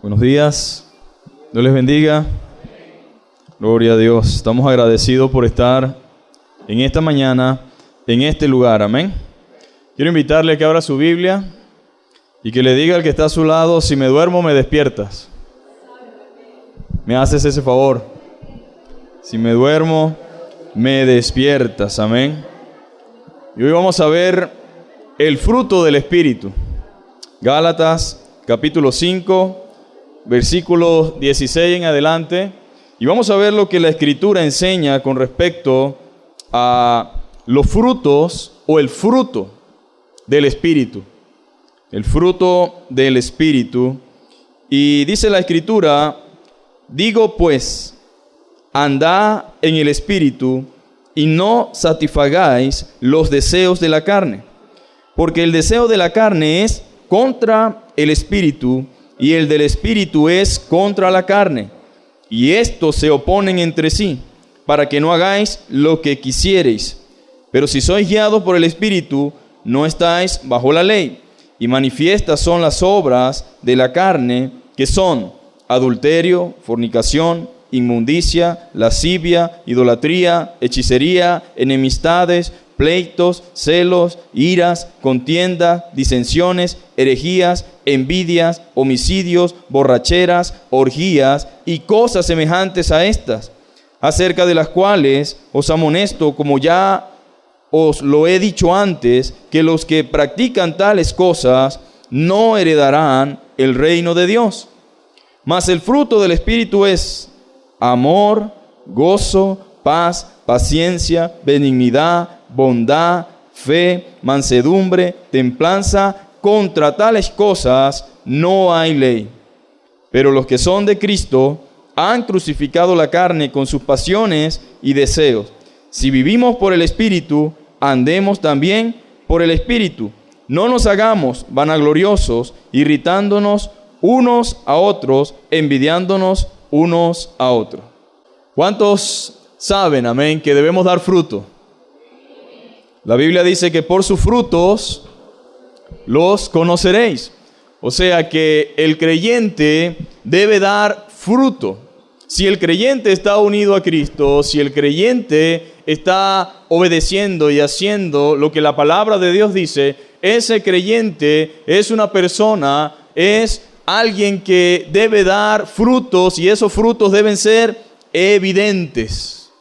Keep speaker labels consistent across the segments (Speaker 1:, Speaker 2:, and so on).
Speaker 1: Buenos días, Dios les bendiga. Gloria a Dios. Estamos agradecidos por estar en esta mañana, en este lugar. Amén. Quiero invitarle a que abra su Biblia y que le diga al que está a su lado: si me duermo, me despiertas. ¿Me haces ese favor? Si me duermo, me despiertas. Amén. Y hoy vamos a ver el fruto del Espíritu. Gálatas, capítulo 5, versículos 16 en adelante. Y vamos a ver lo que la Escritura enseña con respecto a los frutos o el fruto del Espíritu. El fruto del Espíritu. Y dice la Escritura: digo pues, andad en el Espíritu y no satisfagáis los deseos de la carne. Porque el deseo de la carne es contra el Espíritu y el del Espíritu es contra la carne. Y estos se oponen entre sí, para que no hagáis lo que quisiereis. Pero si sois guiados por el Espíritu, no estáis bajo la ley. Y manifiestas son las obras de la carne, que son adulterio, fornicación, inmundicia, lascivia, idolatría, hechicería, enemistades, pleitos, celos, iras, contienda, disensiones, herejías, envidias, homicidios, borracheras, orgías y cosas semejantes a estas, acerca de las cuales os amonesto, como ya os lo he dicho antes, que los que practican tales cosas no heredarán el reino de Dios. Mas el fruto del Espíritu es amor, gozo, paz, paciencia, benignidad, bondad, fe, mansedumbre, templanza. Contra tales cosas no hay ley. Pero los que son de Cristo han crucificado la carne con sus pasiones y deseos. Si vivimos por el Espíritu, andemos también por el Espíritu. No nos hagamos vanagloriosos, irritándonos unos a otros, envidiándonos unos a otros. ¿Cuántos saben, amén, que debemos dar fruto? La Biblia dice que por sus frutos los conoceréis. O sea que el creyente debe dar fruto. Si el creyente está unido a Cristo, si el creyente está obedeciendo y haciendo lo que la palabra de Dios dice, ese creyente es una persona, es alguien que debe dar frutos, y esos frutos deben ser evidentes,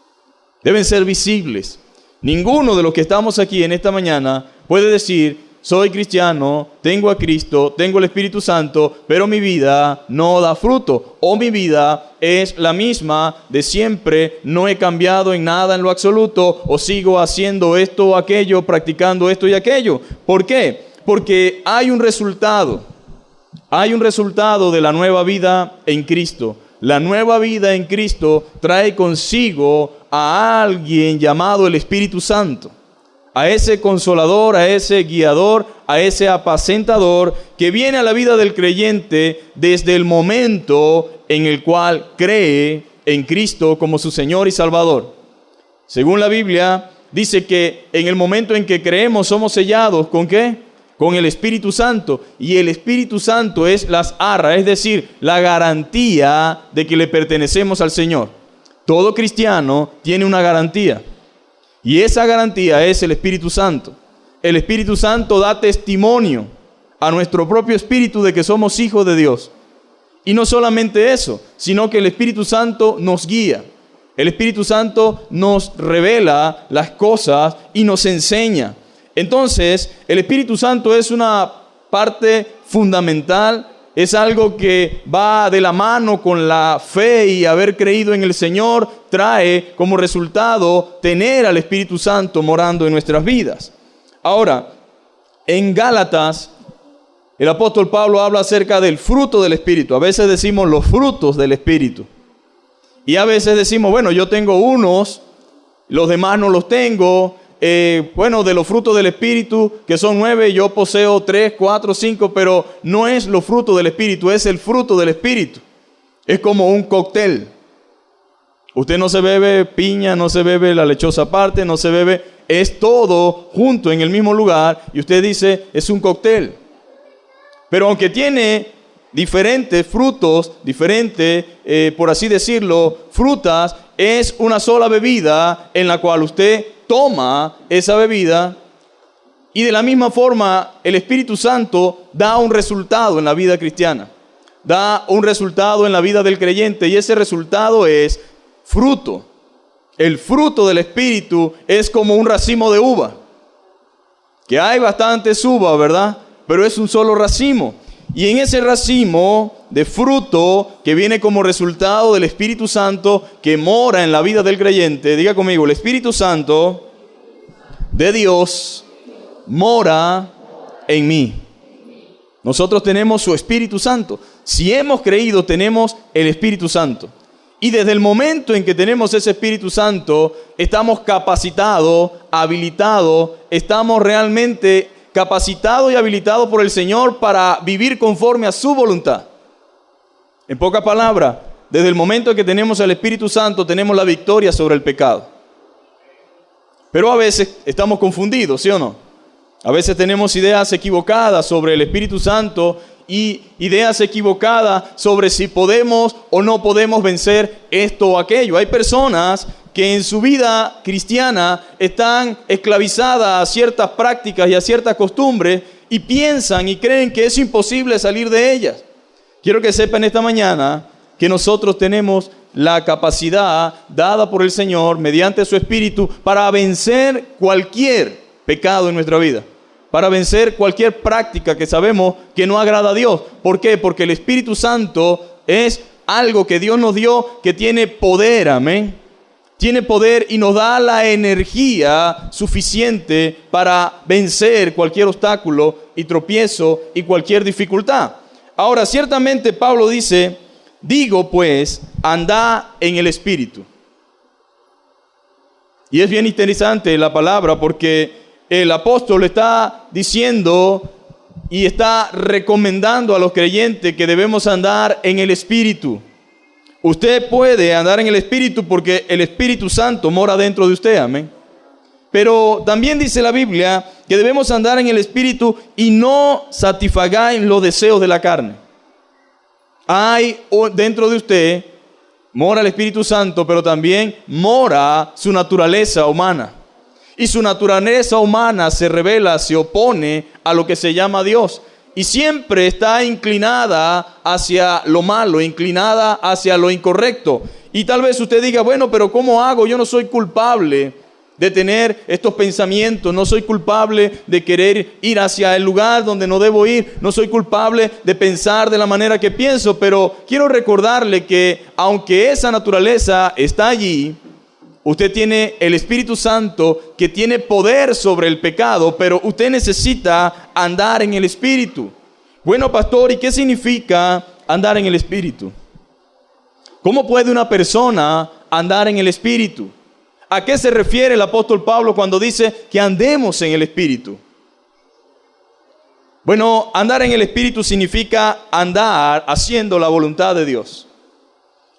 Speaker 1: deben ser visibles. Ninguno de los que estamos aquí en esta mañana puede decir: soy cristiano, tengo a Cristo, tengo el Espíritu Santo, pero mi vida no da fruto. O mi vida es la misma de siempre, no he cambiado en nada en lo absoluto, o sigo haciendo esto o aquello, practicando esto y aquello. ¿Por qué? Porque hay un resultado. Hay un resultado de la nueva vida en Cristo. La nueva vida en Cristo trae consigo a alguien llamado el Espíritu Santo. A ese consolador, a ese guiador, a ese apacentador que viene a la vida del creyente desde el momento en el cual cree en Cristo como su Señor y Salvador. Según la Biblia, dice que en el momento en que creemos somos sellados, ¿con qué? Con el Espíritu Santo. Y el Espíritu Santo es las arras, es decir, la garantía de que le pertenecemos al Señor. Todo cristiano tiene una garantía. Y esa garantía es el Espíritu Santo. El Espíritu Santo da testimonio a nuestro propio espíritu de que somos hijos de Dios. Y no solamente eso, sino que el Espíritu Santo nos guía. El Espíritu Santo nos revela las cosas y nos enseña. Entonces, el Espíritu Santo es una parte fundamental. Es algo que va de la mano con la fe, y haber creído en el Señor trae como resultado tener al Espíritu Santo morando en nuestras vidas. Ahora, en Gálatas, el apóstol Pablo habla acerca del fruto del Espíritu. A veces decimos los frutos del Espíritu. Y a veces decimos, bueno, yo tengo unos, los demás no los tengo. De los frutos del Espíritu, que son 9, yo poseo 3, 4, 5, pero no es los frutos del Espíritu, es el fruto del Espíritu. Es como un cóctel. Usted no se bebe piña, no se bebe la lechosa aparte, no se bebe, es todo junto en el mismo lugar y usted dice, es un cóctel. Pero aunque tiene diferentes frutos, por así decirlo, frutas, es una sola bebida en la cual usted toma esa bebida. Y de la misma forma, el Espíritu Santo da un resultado en la vida cristiana. Da un resultado en la vida del creyente y ese resultado es fruto. El fruto del Espíritu es como un racimo de uva. Que hay bastantes uvas, ¿verdad? Pero es un solo racimo. Y en ese racimo de fruto que viene como resultado del Espíritu Santo que mora en la vida del creyente, diga conmigo, el Espíritu Santo de Dios mora en mí. Nosotros tenemos su Espíritu Santo. Si hemos creído, tenemos el Espíritu Santo. Y desde el momento en que tenemos ese Espíritu Santo, estamos capacitados, habilitados, estamos realmente capacitados y habilitados por el Señor para vivir conforme a su voluntad. En pocas palabras, desde el momento en que tenemos el Espíritu Santo, tenemos la victoria sobre el pecado. Pero a veces estamos confundidos, ¿sí o no? A veces tenemos ideas equivocadas sobre el Espíritu Santo y ideas equivocadas sobre si podemos o no podemos vencer esto o aquello. Hay personas que en su vida cristiana están esclavizadas a ciertas prácticas y a ciertas costumbres y piensan y creen que es imposible salir de ellas. Quiero que sepan esta mañana que nosotros tenemos la capacidad dada por el Señor mediante su Espíritu para vencer cualquier pecado en nuestra vida, para vencer cualquier práctica que sabemos que no agrada a Dios. ¿Por qué? Porque el Espíritu Santo es algo que Dios nos dio que tiene poder, amén. Tiene poder y nos da la energía suficiente para vencer cualquier obstáculo y tropiezo y cualquier dificultad. Ahora, ciertamente Pablo dice, digo pues, andá en el Espíritu. Y es bien interesante la palabra porque el apóstol está diciendo y está recomendando a los creyentes que debemos andar en el Espíritu. Usted puede andar en el Espíritu porque el Espíritu Santo mora dentro de usted, amén. Pero también dice la Biblia que debemos andar en el Espíritu y no satisfagáis los deseos de la carne. Hay dentro de usted, mora el Espíritu Santo, pero también mora su naturaleza humana. Y su naturaleza humana se revela, se opone a lo que se llama Dios. Y siempre está inclinada hacia lo malo, inclinada hacia lo incorrecto. Y tal vez usted diga, bueno, pero ¿cómo hago? Yo no soy culpable de tener estos pensamientos. No soy culpable de querer ir hacia el lugar donde no debo ir. No soy culpable de pensar de la manera que pienso. Pero quiero recordarle que aunque esa naturaleza está allí, usted tiene el Espíritu Santo que tiene poder sobre el pecado, pero usted necesita andar en el Espíritu. Bueno, pastor, ¿y qué significa andar en el Espíritu? ¿Cómo puede una persona andar en el Espíritu? ¿A qué se refiere el apóstol Pablo cuando dice que andemos en el Espíritu? Bueno, andar en el Espíritu significa andar haciendo la voluntad de Dios.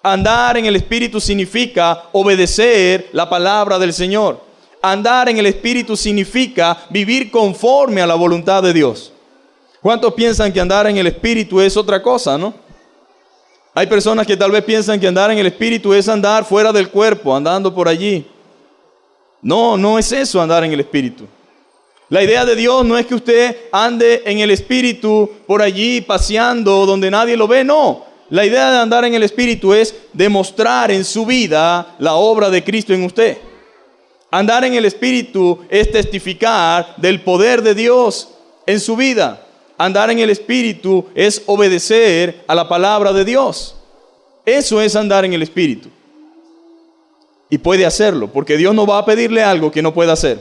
Speaker 1: Andar en el Espíritu significa obedecer la palabra del Señor. Andar en el Espíritu significa vivir conforme a la voluntad de Dios. ¿Cuántos piensan que andar en el Espíritu es otra cosa, no? Hay personas que tal vez piensan que andar en el Espíritu es andar fuera del cuerpo, andando por allí. No, no es eso andar en el Espíritu. La idea de Dios no es que usted ande en el Espíritu por allí paseando donde nadie lo ve, no. La idea de andar en el Espíritu es demostrar en su vida la obra de Cristo en usted. Andar en el Espíritu es testificar del poder de Dios en su vida. Andar en el Espíritu es obedecer a la palabra de Dios. Eso es andar en el Espíritu. Y puede hacerlo, porque Dios no va a pedirle algo que no pueda hacer.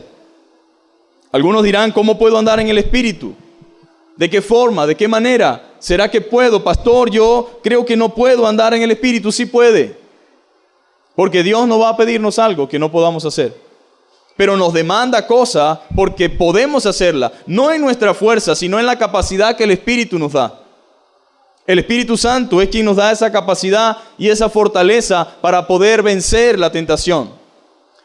Speaker 1: Algunos dirán, ¿cómo puedo andar en el Espíritu? ¿De qué forma? ¿De qué manera? ¿Será que puedo? Pastor, yo creo que no puedo andar en el Espíritu. Sí puede. Porque Dios no va a pedirnos algo que no podamos hacer. Pero nos demanda cosas porque podemos hacerla. No en nuestra fuerza, sino en la capacidad que el Espíritu nos da. El Espíritu Santo es quien nos da esa capacidad y esa fortaleza para poder vencer la tentación.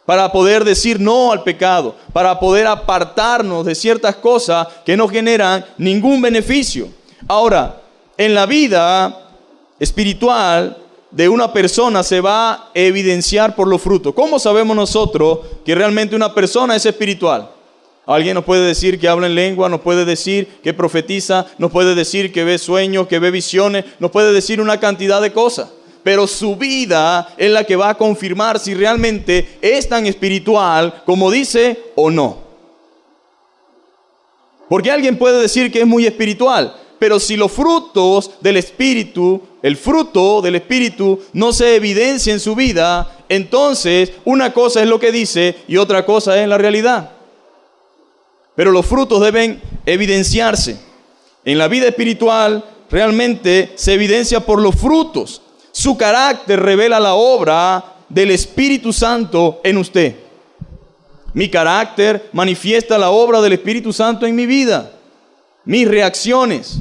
Speaker 1: Para poder decir no al pecado. Para poder apartarnos de ciertas cosas que no generan ningún beneficio. Ahora, en la vida espiritual de una persona se va a evidenciar por los frutos. ¿Cómo sabemos nosotros que realmente una persona es espiritual? Alguien nos puede decir que habla en lengua, nos puede decir que profetiza, nos puede decir que ve sueños, que ve visiones, nos puede decir una cantidad de cosas. Pero su vida es la que va a confirmar si realmente es tan espiritual como dice o no. Porque alguien puede decir que es muy espiritual, pero si los frutos del Espíritu, el fruto del Espíritu no se evidencia en su vida, entonces una cosa es lo que dice y otra cosa es la realidad. Pero los frutos deben evidenciarse. En la vida espiritual realmente se evidencia por los frutos. Su carácter revela la obra del Espíritu Santo en usted. Mi carácter manifiesta la obra del Espíritu Santo en mi vida. Mis reacciones,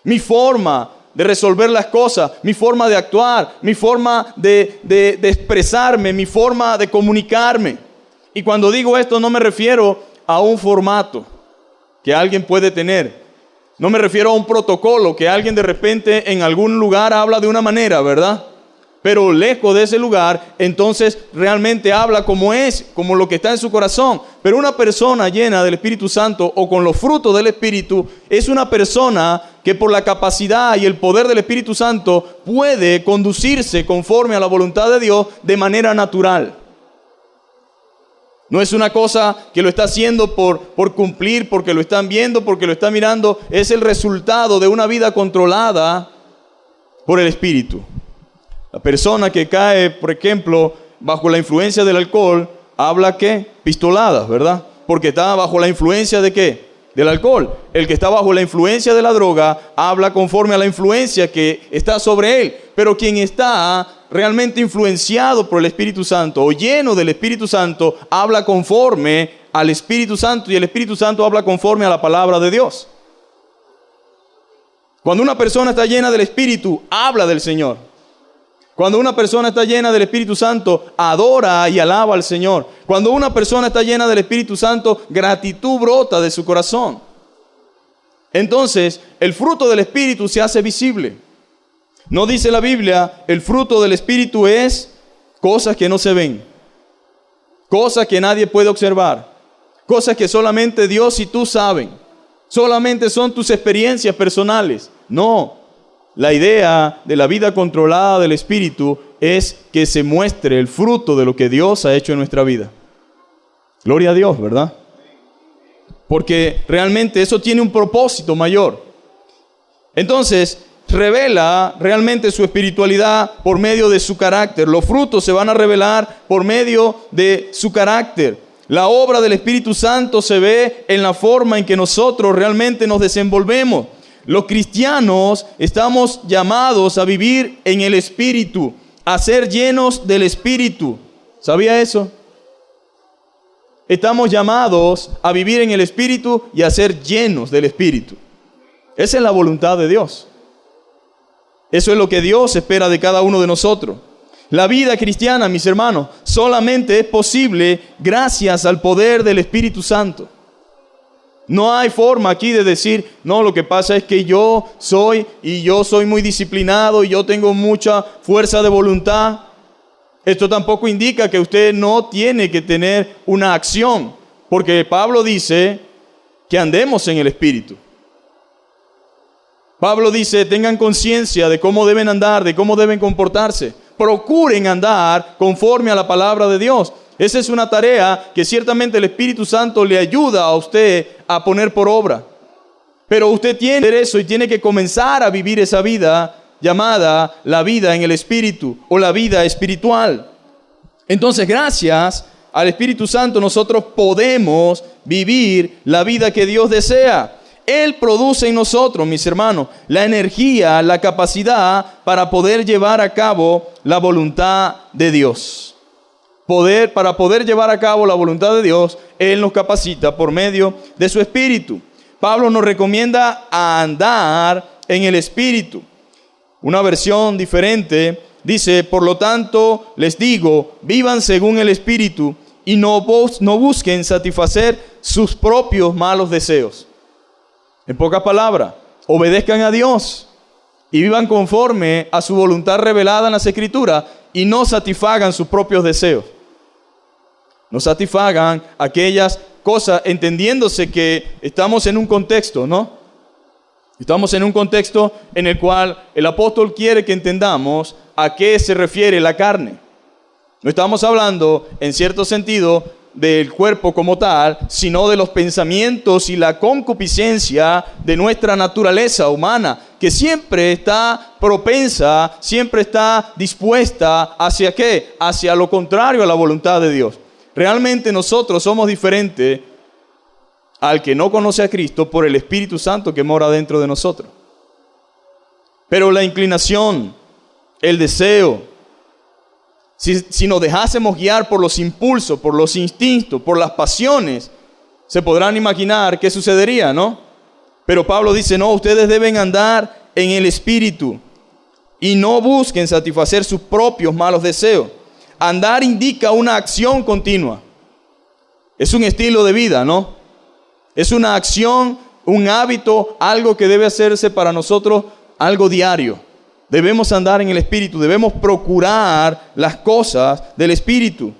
Speaker 1: mi forma de resolver las cosas, mi forma de actuar, mi forma de expresarme, mi forma de comunicarme. Y cuando digo esto no me refiero a un formato que alguien puede tener. No me refiero a un protocolo que alguien de repente en algún lugar habla de una manera, ¿verdad? Pero lejos de ese lugar, entonces realmente habla como es, como lo que está en su corazón. Pero una persona llena del Espíritu Santo o con los frutos del Espíritu es una persona que por la capacidad y el poder del Espíritu Santo puede conducirse conforme a la voluntad de Dios de manera natural. No es una cosa que lo está haciendo por cumplir, porque lo están viendo, porque lo están mirando. Es el resultado de una vida controlada por el Espíritu. La persona que cae, por ejemplo, bajo la influencia del alcohol, habla ¿qué? Pistoladas, ¿verdad? Porque está bajo la influencia ¿de qué? Del alcohol. El que está bajo la influencia de la droga, habla conforme a la influencia que está sobre él. Pero quien está realmente influenciado por el Espíritu Santo o lleno del Espíritu Santo, habla conforme al Espíritu Santo y el Espíritu Santo habla conforme a la palabra de Dios. Cuando una persona está llena del Espíritu, habla del Señor. Cuando una persona está llena del Espíritu Santo, adora y alaba al Señor. Cuando una persona está llena del Espíritu Santo, gratitud brota de su corazón. Entonces, el fruto del Espíritu se hace visible. No dice la Biblia, el fruto del Espíritu es cosas que no se ven, cosas que nadie puede observar, cosas que solamente Dios y tú saben, solamente son tus experiencias personales. No, la idea de la vida controlada del Espíritu es que se muestre el fruto de lo que Dios ha hecho en nuestra vida. Gloria a Dios, ¿verdad? Porque realmente eso tiene un propósito mayor. Entonces, revela realmente su espiritualidad por medio de su carácter. Los frutos se van a revelar por medio de su carácter. La obra del Espíritu Santo se ve en la forma en que nosotros realmente nos desenvolvemos. Los cristianos estamos llamados a vivir en el Espíritu, a ser llenos del Espíritu. ¿Sabía eso? Estamos llamados a vivir en el Espíritu y a ser llenos del Espíritu. Esa es la voluntad de Dios. Eso es lo que Dios espera de cada uno de nosotros. La vida cristiana, mis hermanos, solamente es posible gracias al poder del Espíritu Santo. No hay forma aquí de decir, no, lo que pasa es que yo soy muy disciplinado y yo tengo mucha fuerza de voluntad. Esto tampoco indica que usted no tiene que tener una acción, porque Pablo dice que andemos en el Espíritu. Pablo dice, tengan conciencia de cómo deben andar, de cómo deben comportarse. Procuren andar conforme a la palabra de Dios. Esa es una tarea que ciertamente el Espíritu Santo le ayuda a usted a poner por obra. Pero usted tiene que hacer eso y tiene que comenzar a vivir esa vida llamada la vida en el Espíritu o la vida espiritual. Entonces, gracias al Espíritu Santo nosotros podemos vivir la vida que Dios desea. Él produce en nosotros, mis hermanos, la energía, la capacidad para poder llevar a cabo la voluntad de Dios. Para poder llevar a cabo la voluntad de Dios, Él nos capacita por medio de su Espíritu. Pablo nos recomienda a andar en el Espíritu. Una versión diferente dice, por lo tanto, les digo, vivan según el Espíritu y no busquen satisfacer sus propios malos deseos. En pocas palabras, obedezcan a Dios y vivan conforme a su voluntad revelada en las Escrituras y no satisfagan sus propios deseos. No satisfagan aquellas cosas, entendiéndose que estamos en un contexto, ¿no? Estamos en un contexto en el cual el apóstol quiere que entendamos a qué se refiere la carne. No estamos hablando, en cierto sentido, del cuerpo como tal, sino de los pensamientos y la concupiscencia de nuestra naturaleza humana, que siempre está propensa, siempre está dispuesta ¿hacia qué? Hacia lo contrario a la voluntad de Dios. Realmente nosotros somos diferentes al que no conoce a Cristo por el Espíritu Santo que mora dentro de nosotros. Pero la inclinación, el deseo, si nos dejásemos guiar por los impulsos, por los instintos, por las pasiones, se podrán imaginar qué sucedería, ¿no? Pero Pablo dice, no, ustedes deben andar en el Espíritu y no busquen satisfacer sus propios malos deseos. Andar indica una acción continua. Es un estilo de vida, ¿no? Es una acción, un hábito, algo que debe hacerse para nosotros, algo diario. Debemos andar en el Espíritu, debemos procurar las cosas del Espíritu.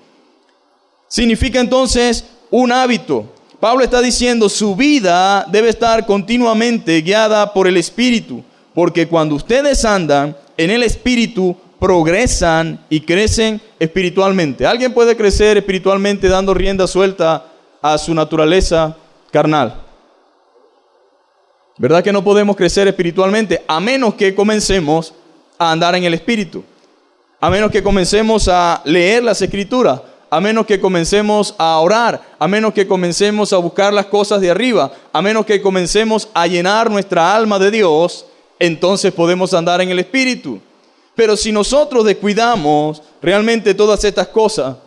Speaker 1: Significa entonces un hábito. Pablo está diciendo, su vida debe estar continuamente guiada por el Espíritu, porque cuando ustedes andan en el Espíritu, progresan y crecen espiritualmente. ¿Alguien puede crecer espiritualmente dando rienda suelta a su naturaleza carnal? ¿Verdad que no podemos crecer espiritualmente a menos que comencemos a andar en el Espíritu? A menos que comencemos a leer las Escrituras, a menos que comencemos a orar, a menos que comencemos a buscar las cosas de arriba, a menos que comencemos a llenar nuestra alma de Dios, entonces podemos andar en el Espíritu. Pero si nosotros descuidamos realmente todas estas cosas,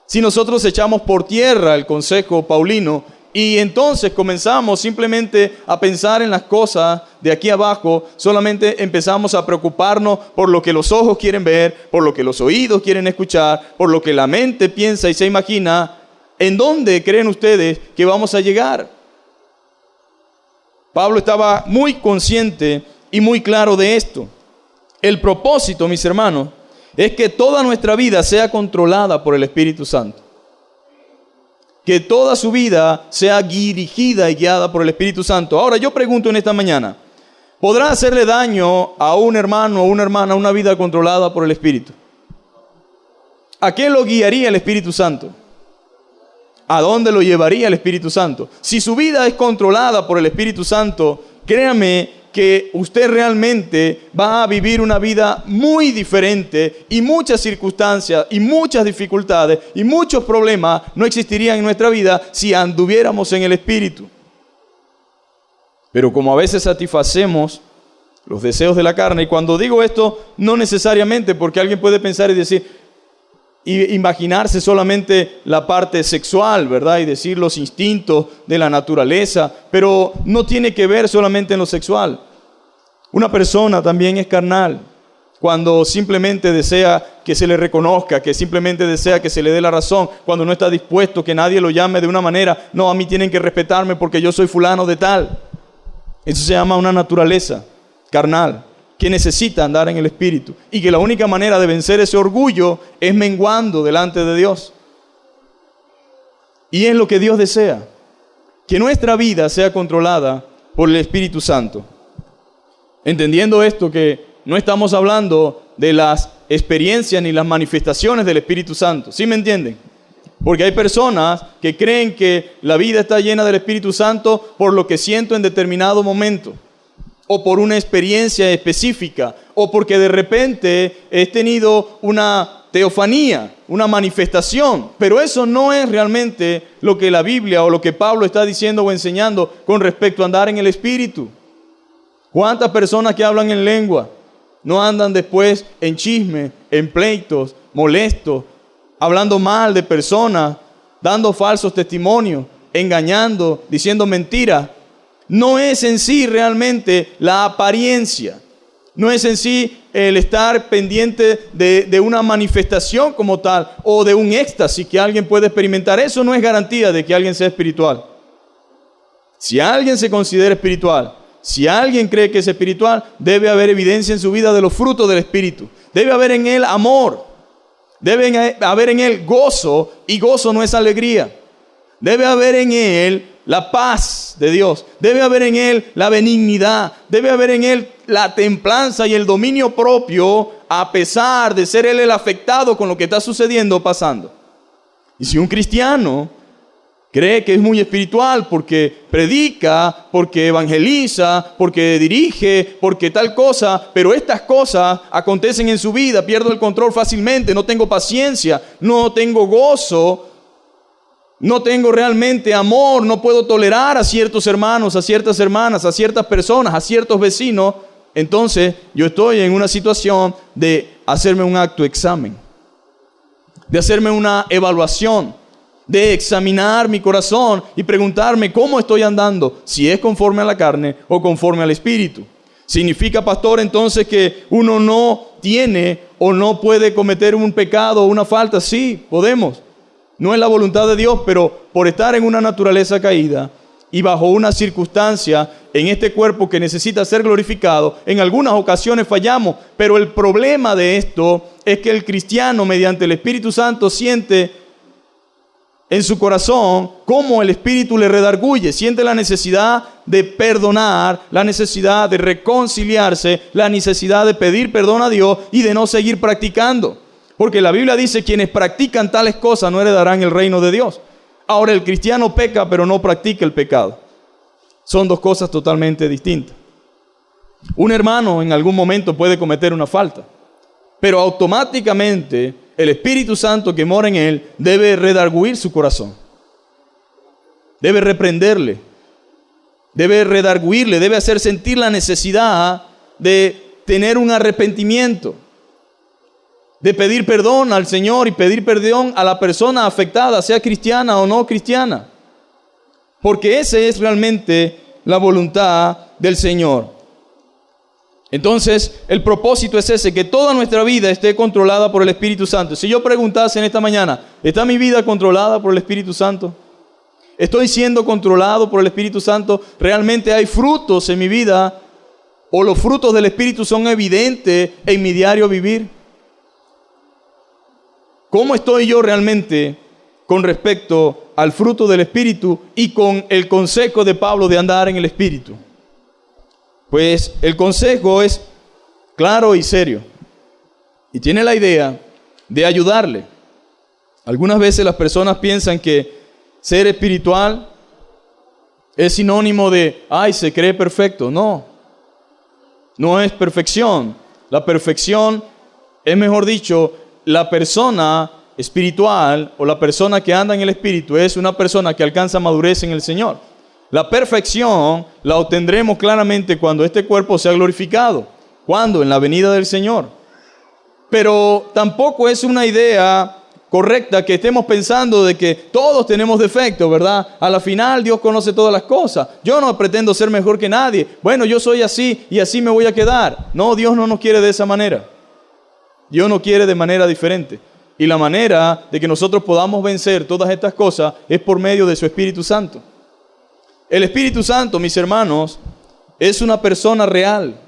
Speaker 1: si nosotros echamos por tierra el consejo paulino y entonces comenzamos simplemente a pensar en las cosas de aquí abajo, solamente empezamos a preocuparnos por lo que los ojos quieren ver, por lo que los oídos quieren escuchar, por lo que la mente piensa y se imagina, ¿en dónde creen ustedes que vamos a llegar? Pablo estaba muy consciente y muy claro de esto. El propósito, mis hermanos, es que toda nuestra vida sea controlada por el Espíritu Santo. Que toda su vida sea dirigida y guiada por el Espíritu Santo. Ahora yo pregunto en esta mañana, ¿podrá hacerle daño a un hermano o una hermana una vida controlada por el Espíritu? ¿A qué lo guiaría el Espíritu Santo? ¿A dónde lo llevaría el Espíritu Santo? Si su vida es controlada por el Espíritu Santo, créame que usted realmente va a vivir una vida muy diferente y muchas circunstancias y muchas dificultades y muchos problemas no existirían en nuestra vida si anduviéramos en el Espíritu. Pero como a veces satisfacemos los deseos de la carne, y cuando digo esto, no necesariamente porque alguien puede pensar y decir, y imaginarse solamente la parte sexual, ¿verdad? Y decir los instintos de la naturaleza, pero no tiene que ver solamente en lo sexual. Una persona también es carnal cuando simplemente desea que se le reconozca, que simplemente desea que se le dé la razón, cuando no está dispuesto que nadie lo llame de una manera, no, a mí tienen que respetarme porque yo soy fulano de tal. Eso se llama una naturaleza carnal, que necesita andar en el Espíritu y que la única manera de vencer ese orgullo es menguando delante de Dios. Y es lo que Dios desea, que nuestra vida sea controlada por el Espíritu Santo. Entendiendo esto, que no estamos hablando de las experiencias ni las manifestaciones del Espíritu Santo. ¿Sí me entienden? Porque hay personas que creen que la vida está llena del Espíritu Santo por lo que siento en determinado momento, o por una experiencia específica, o porque de repente he tenido una teofanía, una manifestación. Pero eso no es realmente lo que la Biblia o lo que Pablo está diciendo o enseñando con respecto a andar en el Espíritu. ¿Cuántas personas que hablan en lengua no andan después en chisme, en pleitos, molestos, hablando mal de personas, dando falsos testimonios, engañando, diciendo mentiras? No es en sí realmente la apariencia, no es en sí el estar pendiente de una manifestación como tal o de un éxtasis que alguien puede experimentar. Eso no es garantía de que alguien sea espiritual. Si alguien se considera espiritual, Si alguien cree que es espiritual, debe haber evidencia en su vida de los frutos del Espíritu. Debe haber en él amor. Debe haber en él gozo, y gozo no es alegría. Debe haber en él la paz de Dios. Debe haber en él la benignidad. Debe haber en él la templanza y el dominio propio, a pesar de ser él el afectado con lo que está sucediendo o pasando. Y si un cristiano cree que es muy espiritual porque predica, porque evangeliza, porque dirige, porque tal cosa, pero estas cosas acontecen en su vida, pierdo el control fácilmente, no tengo paciencia, no tengo gozo, no tengo realmente amor, no puedo tolerar a ciertos hermanos, a ciertas hermanas, a ciertas personas, a ciertos vecinos, entonces yo estoy en una situación de hacerme un autoexamen, de hacerme una evaluación, de examinar mi corazón y preguntarme cómo estoy andando, si es conforme a la carne o conforme al Espíritu. ¿Significa, pastor, entonces que uno no tiene o no puede cometer un pecado o una falta? Sí, podemos. No es la voluntad de Dios, pero por estar en una naturaleza caída y bajo una circunstancia en este cuerpo que necesita ser glorificado, en algunas ocasiones fallamos, pero el problema de esto es que el cristiano, mediante el Espíritu Santo, siente en su corazón cómo el Espíritu le redarguye, siente la necesidad de perdonar, la necesidad de reconciliarse, la necesidad de pedir perdón a Dios y de no seguir practicando. Porque la Biblia dice, quienes practican tales cosas no heredarán el reino de Dios. Ahora, el cristiano peca, pero no practica el pecado. Son dos cosas totalmente distintas. Un hermano en algún momento puede cometer una falta, pero automáticamente el Espíritu Santo que mora en él debe redarguir su corazón. Debe reprenderle. Debe redarguirle, debe hacer sentir la necesidad de tener un arrepentimiento, de pedir perdón al Señor y pedir perdón a la persona afectada, sea cristiana o no cristiana. Porque esa es realmente la voluntad del Señor. Entonces, el propósito es ese, que toda nuestra vida esté controlada por el Espíritu Santo. Si yo preguntase en esta mañana, ¿está mi vida controlada por el Espíritu Santo? ¿Estoy siendo controlado por el Espíritu Santo? ¿Realmente hay frutos en mi vida? ¿O los frutos del Espíritu son evidentes en mi diario vivir? ¿Cómo estoy yo realmente con respecto al fruto del Espíritu y con el consejo de Pablo de andar en el Espíritu? Pues el consejo es claro y serio y tiene la idea de ayudarle. Algunas veces las personas piensan que ser espiritual es sinónimo de, se cree perfecto. No, no es perfección. La perfección es, mejor dicho, la persona espiritual o la persona que anda en el Espíritu es una persona que alcanza madurez en el Señor. La perfección la obtendremos claramente cuando este cuerpo sea glorificado. ¿Cuándo? En la venida del Señor. Pero tampoco es una idea correcta que estemos pensando de que todos tenemos defectos, ¿verdad? A la final Dios conoce todas las cosas. Yo no pretendo ser mejor que nadie. Bueno, yo soy así y así me voy a quedar. No, Dios no nos quiere de esa manera. Dios nos quiere de manera diferente. Y la manera de que nosotros podamos vencer todas estas cosas es por medio de su Espíritu Santo. El Espíritu Santo, mis hermanos, es una persona real.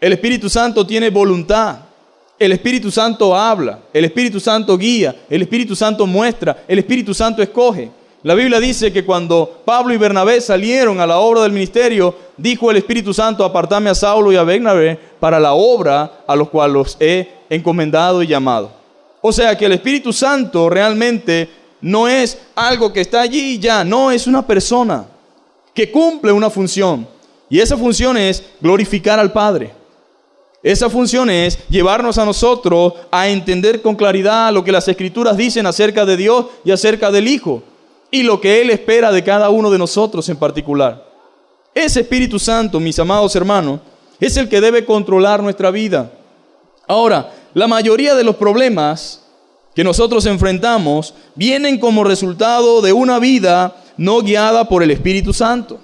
Speaker 1: El Espíritu Santo tiene voluntad. El Espíritu Santo habla. El Espíritu Santo guía. El Espíritu Santo muestra. El Espíritu Santo escoge. La Biblia dice que cuando Pablo y Bernabé salieron a la obra del ministerio, dijo el Espíritu Santo, apartadme a Saulo y a Bernabé para la obra a los cuales los he encomendado y llamado. O sea que el Espíritu Santo realmente no es algo que está allí y ya, no, es una persona que cumple una función. Y esa función es glorificar al Padre. Esa función es llevarnos a nosotros a entender con claridad lo que las Escrituras dicen acerca de Dios y acerca del Hijo. Y lo que Él espera de cada uno de nosotros en particular. Ese Espíritu Santo, mis amados hermanos, es el que debe controlar nuestra vida. Ahora, la mayoría de los problemas que nosotros enfrentamos vienen como resultado de una vida no guiada por el Espíritu Santo.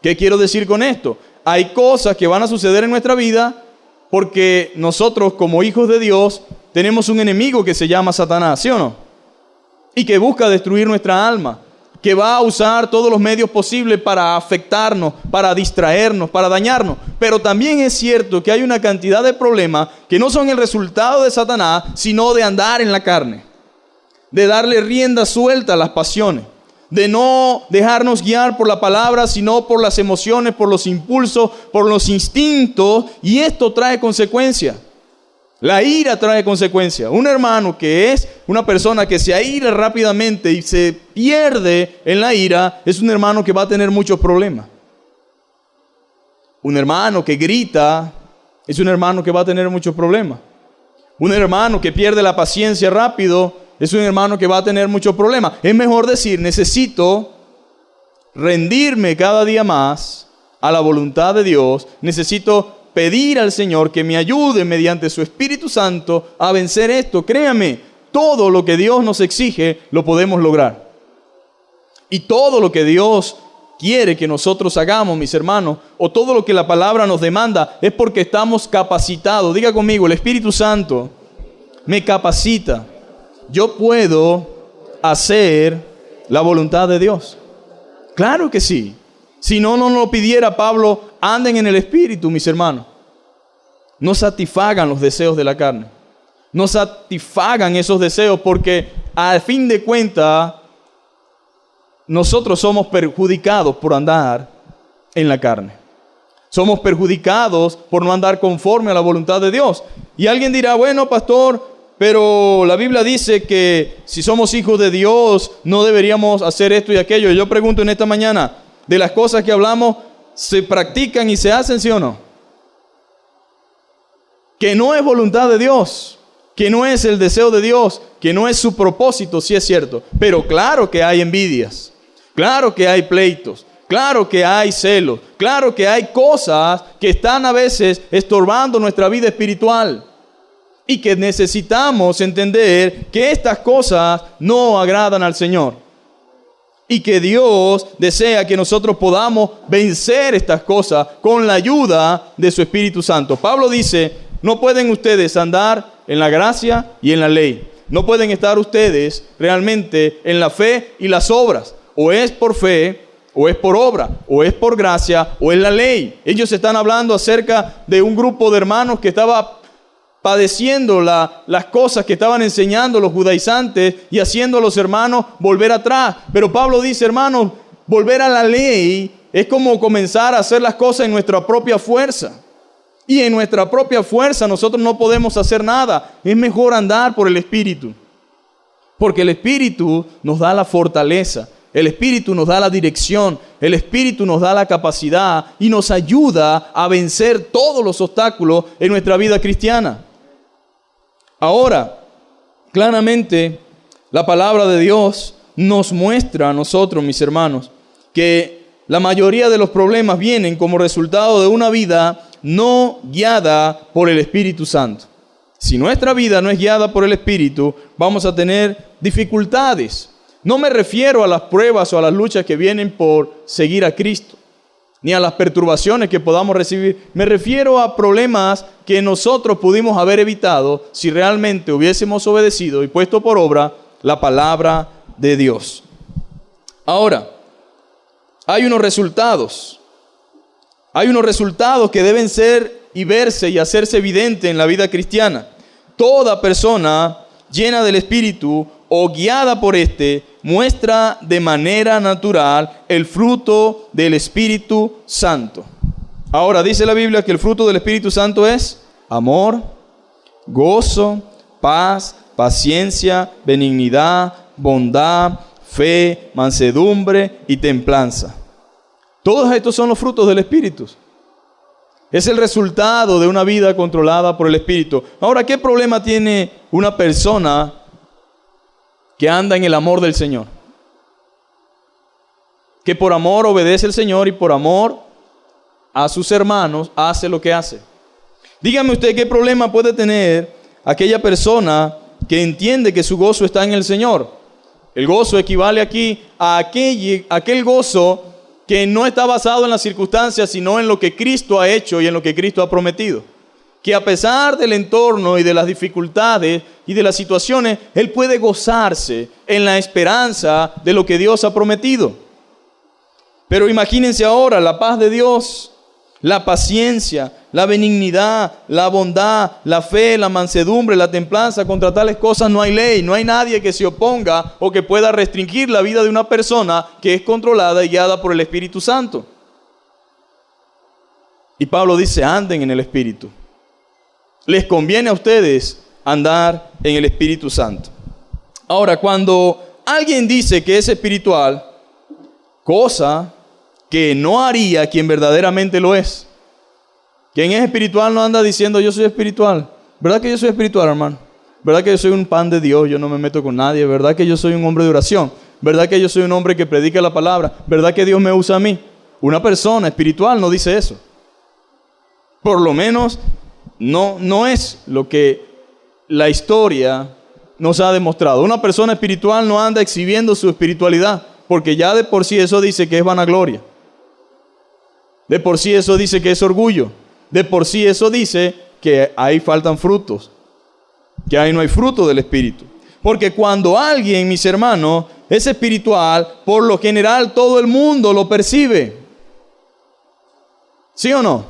Speaker 1: ¿Qué quiero decir con esto? Hay cosas que van a suceder en nuestra vida porque nosotros, como hijos de Dios, tenemos un enemigo que se llama Satanás, ¿sí o no? Y que busca destruir nuestra alma. que va a usar todos los medios posibles para afectarnos, para distraernos, para dañarnos. Pero también es cierto que hay una cantidad de problemas que no son el resultado de Satanás, sino de andar en la carne, de darle rienda suelta a las pasiones, de no dejarnos guiar por la palabra, sino por las emociones, por los impulsos, por los instintos, y esto trae consecuencias. La ira trae consecuencias. Un hermano que es una persona que se aira rápidamente y se pierde en la ira, es un hermano que va a tener muchos problemas. Un hermano que grita, es un hermano que va a tener muchos problemas. Un hermano que pierde la paciencia rápido, es un hermano que va a tener muchos problemas. Es mejor decir, necesito rendirme cada día más a la voluntad de Dios, necesito pedir al Señor que me ayude mediante su Espíritu Santo a vencer esto. Créame, todo lo que Dios nos exige lo podemos lograr. Y todo lo que Dios quiere que nosotros hagamos, mis hermanos, o todo lo que la palabra nos demanda, es porque estamos capacitados. Diga conmigo, el Espíritu Santo me capacita. Yo puedo hacer la voluntad de Dios. Claro que sí. Si no nos lo pidiera Pablo, anden en el Espíritu, mis hermanos. No satisfagan los deseos de la carne. No satisfagan esos deseos porque al fin de cuentas nosotros somos perjudicados por andar en la carne. Somos perjudicados por no andar conforme a la voluntad de Dios. Y alguien dirá, bueno, pastor, pero la Biblia dice que si somos hijos de Dios no deberíamos hacer esto y aquello. Yo pregunto en esta mañana, de las cosas que hablamos, ¿se practican y se hacen, sí o no? Que no es voluntad de Dios, que no es el deseo de Dios, que no es su propósito, sí es cierto. Pero claro que hay envidias, claro que hay pleitos, claro que hay celos, claro que hay cosas que están a veces estorbando nuestra vida espiritual. Y que necesitamos entender que estas cosas no agradan al Señor. Y que Dios desea que nosotros podamos vencer estas cosas con la ayuda de su Espíritu Santo. Pablo dice, no pueden ustedes andar en la gracia y en la ley. No pueden estar ustedes realmente en la fe y las obras. O es por fe, o es por obra, o es por gracia, o es la ley. Ellos están hablando acerca de un grupo de hermanos que estaba padeciendo las cosas que estaban enseñando los judaizantes y haciendo a los hermanos volver atrás. Pero Pablo dice, hermanos, volver a la ley es como comenzar a hacer las cosas en nuestra propia fuerza. Y en nuestra propia fuerza nosotros no podemos hacer nada. Es mejor andar por el Espíritu. Porque el Espíritu nos da la fortaleza. El Espíritu nos da la dirección, el Espíritu nos da la capacidad y nos ayuda a vencer todos los obstáculos en nuestra vida cristiana. Ahora, claramente, la palabra de Dios nos muestra a nosotros, mis hermanos, que la mayoría de los problemas vienen como resultado de una vida no guiada por el Espíritu Santo. Si nuestra vida no es guiada por el Espíritu, vamos a tener dificultades. No me refiero a las pruebas o a las luchas que vienen por seguir a Cristo, ni a las perturbaciones que podamos recibir. Me refiero a problemas que nosotros pudimos haber evitado si realmente hubiésemos obedecido y puesto por obra la palabra de Dios. Ahora, hay unos resultados. Hay unos resultados que deben ser y verse y hacerse evidente en la vida cristiana. Toda persona llena del Espíritu o guiada por éste, muestra de manera natural el fruto del Espíritu Santo. Ahora, dice la Biblia que el fruto del Espíritu Santo es amor, gozo, paz, paciencia, benignidad, bondad, fe, mansedumbre y templanza. Todos estos son los frutos del Espíritu. Es el resultado de una vida controlada por el Espíritu. Ahora, ¿qué problema tiene una persona que anda en el amor del Señor? Que por amor obedece al Señor y por amor a sus hermanos hace lo que hace. Dígame usted qué problema puede tener aquella persona que entiende que su gozo está en el Señor. El gozo equivale aquí a aquel gozo que no está basado en las circunstancias, sino en lo que Cristo ha hecho y en lo que Cristo ha prometido. que a pesar del entorno y de las dificultades y de las situaciones, él puede gozarse en la esperanza de lo que Dios ha prometido. Pero imagínense ahora la paz de Dios, la paciencia, la benignidad, la bondad, la fe, la mansedumbre, la templanza. Contra tales cosas no hay ley, no hay nadie que se oponga o que pueda restringir la vida de una persona que es controlada y guiada por el Espíritu Santo. Y Pablo dice, anden en el Espíritu. Les conviene a ustedes andar en el Espíritu Santo. Ahora, cuando alguien dice que es espiritual, cosa que no haría quien verdaderamente lo es. Quien es espiritual no anda diciendo yo soy espiritual. ¿Verdad que yo soy espiritual, hermano? ¿Verdad que yo soy un pan de Dios? Yo no me meto con nadie. ¿Verdad que yo soy un hombre de oración? ¿Verdad que yo soy un hombre que predica la palabra? ¿Verdad que Dios me usa a mí? Una persona espiritual no dice eso. Por lo menos no es lo que la historia nos ha demostrado. Una persona espiritual no anda exhibiendo su espiritualidad, porque ya de por sí eso dice que es vanagloria. De por sí eso dice que es orgullo. De por sí eso dice que ahí faltan frutos, que ahí no hay fruto del Espíritu. Porque cuando alguien, mis hermanos, es espiritual, por lo general todo el mundo lo percibe. ¿Sí o no?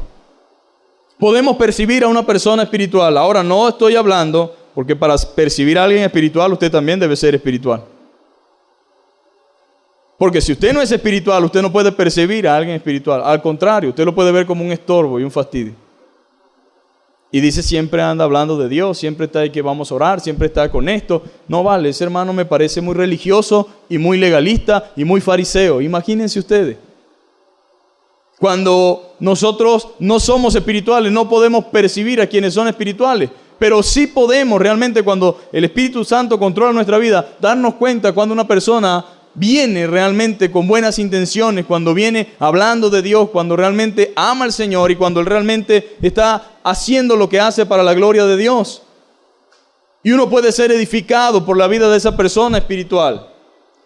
Speaker 1: Podemos percibir a una persona espiritual. Ahora no estoy hablando, porque para percibir a alguien espiritual usted también debe ser espiritual. Porque si usted no es espiritual, usted no puede percibir a alguien espiritual. Al contrario, usted lo puede ver como un estorbo y un fastidio. Y dice, siempre anda hablando de Dios, siempre está ahí que vamos a orar, siempre está con esto. No vale, ese hermano me parece muy religioso y muy legalista y muy fariseo. Imagínense ustedes. Cuando nosotros no somos espirituales, no podemos percibir a quienes son espirituales. Pero sí podemos realmente, cuando el Espíritu Santo controla nuestra vida, darnos cuenta cuando una persona viene realmente con buenas intenciones, cuando viene hablando de Dios, cuando realmente ama al Señor y cuando Él realmente está haciendo lo que hace para la gloria de Dios. Y uno puede ser edificado por la vida de esa persona espiritual.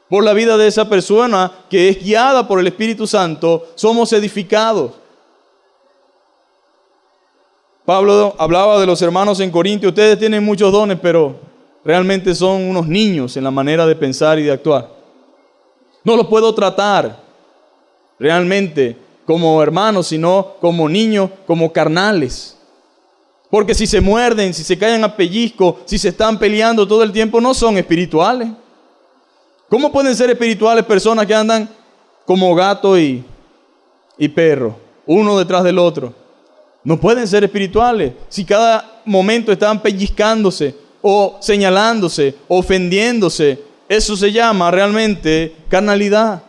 Speaker 1: Por la vida de esa persona que es guiada por el Espíritu Santo, somos edificados. Pablo hablaba de los hermanos en Corinto. Ustedes tienen muchos dones, pero realmente son unos niños en la manera de pensar y de actuar. No los puedo tratar realmente como hermanos, sino como niños, como carnales. Porque si se muerden, si se caen a pellizco, si se están peleando todo el tiempo, no son espirituales. ¿Cómo pueden ser espirituales personas que andan como gato y perro, uno detrás del otro? No pueden ser espirituales si cada momento están pellizcándose o señalándose, ofendiéndose. Eso se llama realmente carnalidad.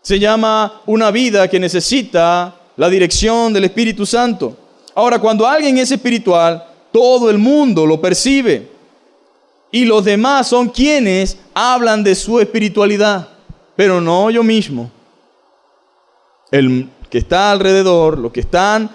Speaker 1: Se llama una vida que necesita la dirección del Espíritu Santo. Ahora, cuando alguien es espiritual, todo el mundo lo percibe. Y los demás son quienes hablan de su espiritualidad, pero no yo mismo. El que está alrededor, los que están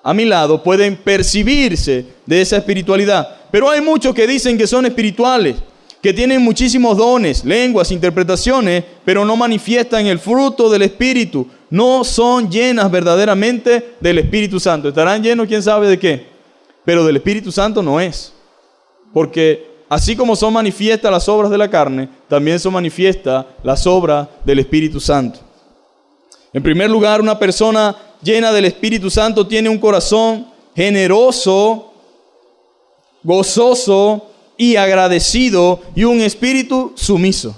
Speaker 1: a mi lado, pueden percibirse de esa espiritualidad. Pero hay muchos que dicen que son espirituales, que tienen muchísimos dones, lenguas, interpretaciones, pero no manifiestan el fruto del Espíritu. No son llenas verdaderamente del Espíritu Santo. Estarán llenos quién sabe de qué, pero del Espíritu Santo no es. Porque así como son manifiestas las obras de la carne, también son manifiestas las obras del Espíritu Santo. En primer lugar, una persona llena del Espíritu Santo tiene un corazón generoso, gozoso y agradecido, y un espíritu sumiso.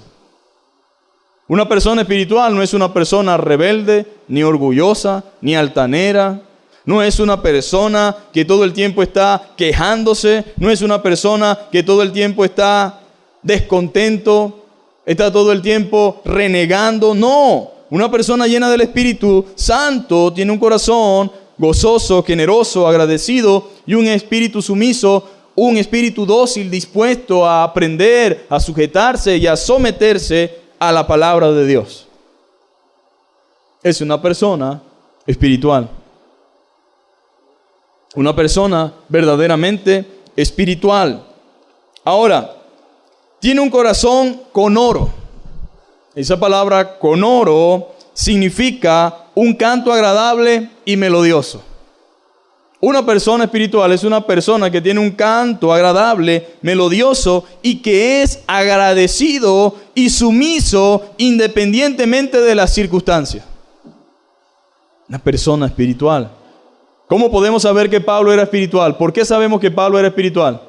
Speaker 1: Una persona espiritual no es una persona rebelde, ni orgullosa, ni altanera. No es una persona que todo el tiempo está quejándose. No es una persona que todo el tiempo está descontento, está todo el tiempo renegando. No, una persona llena del Espíritu Santo tiene un corazón gozoso, generoso, agradecido y un espíritu sumiso, un espíritu dócil, dispuesto a aprender, a sujetarse y a someterse a la palabra de Dios. Es una persona espiritual. Una persona verdaderamente espiritual. Ahora, tiene un corazón con oro. Esa palabra con oro significa un canto agradable y melodioso. Una persona espiritual es una persona que tiene un canto agradable, melodioso y que es agradecido y sumiso independientemente de las circunstancias. Una persona espiritual. ¿Cómo podemos saber que Pablo era espiritual? ¿Por qué sabemos que Pablo era espiritual?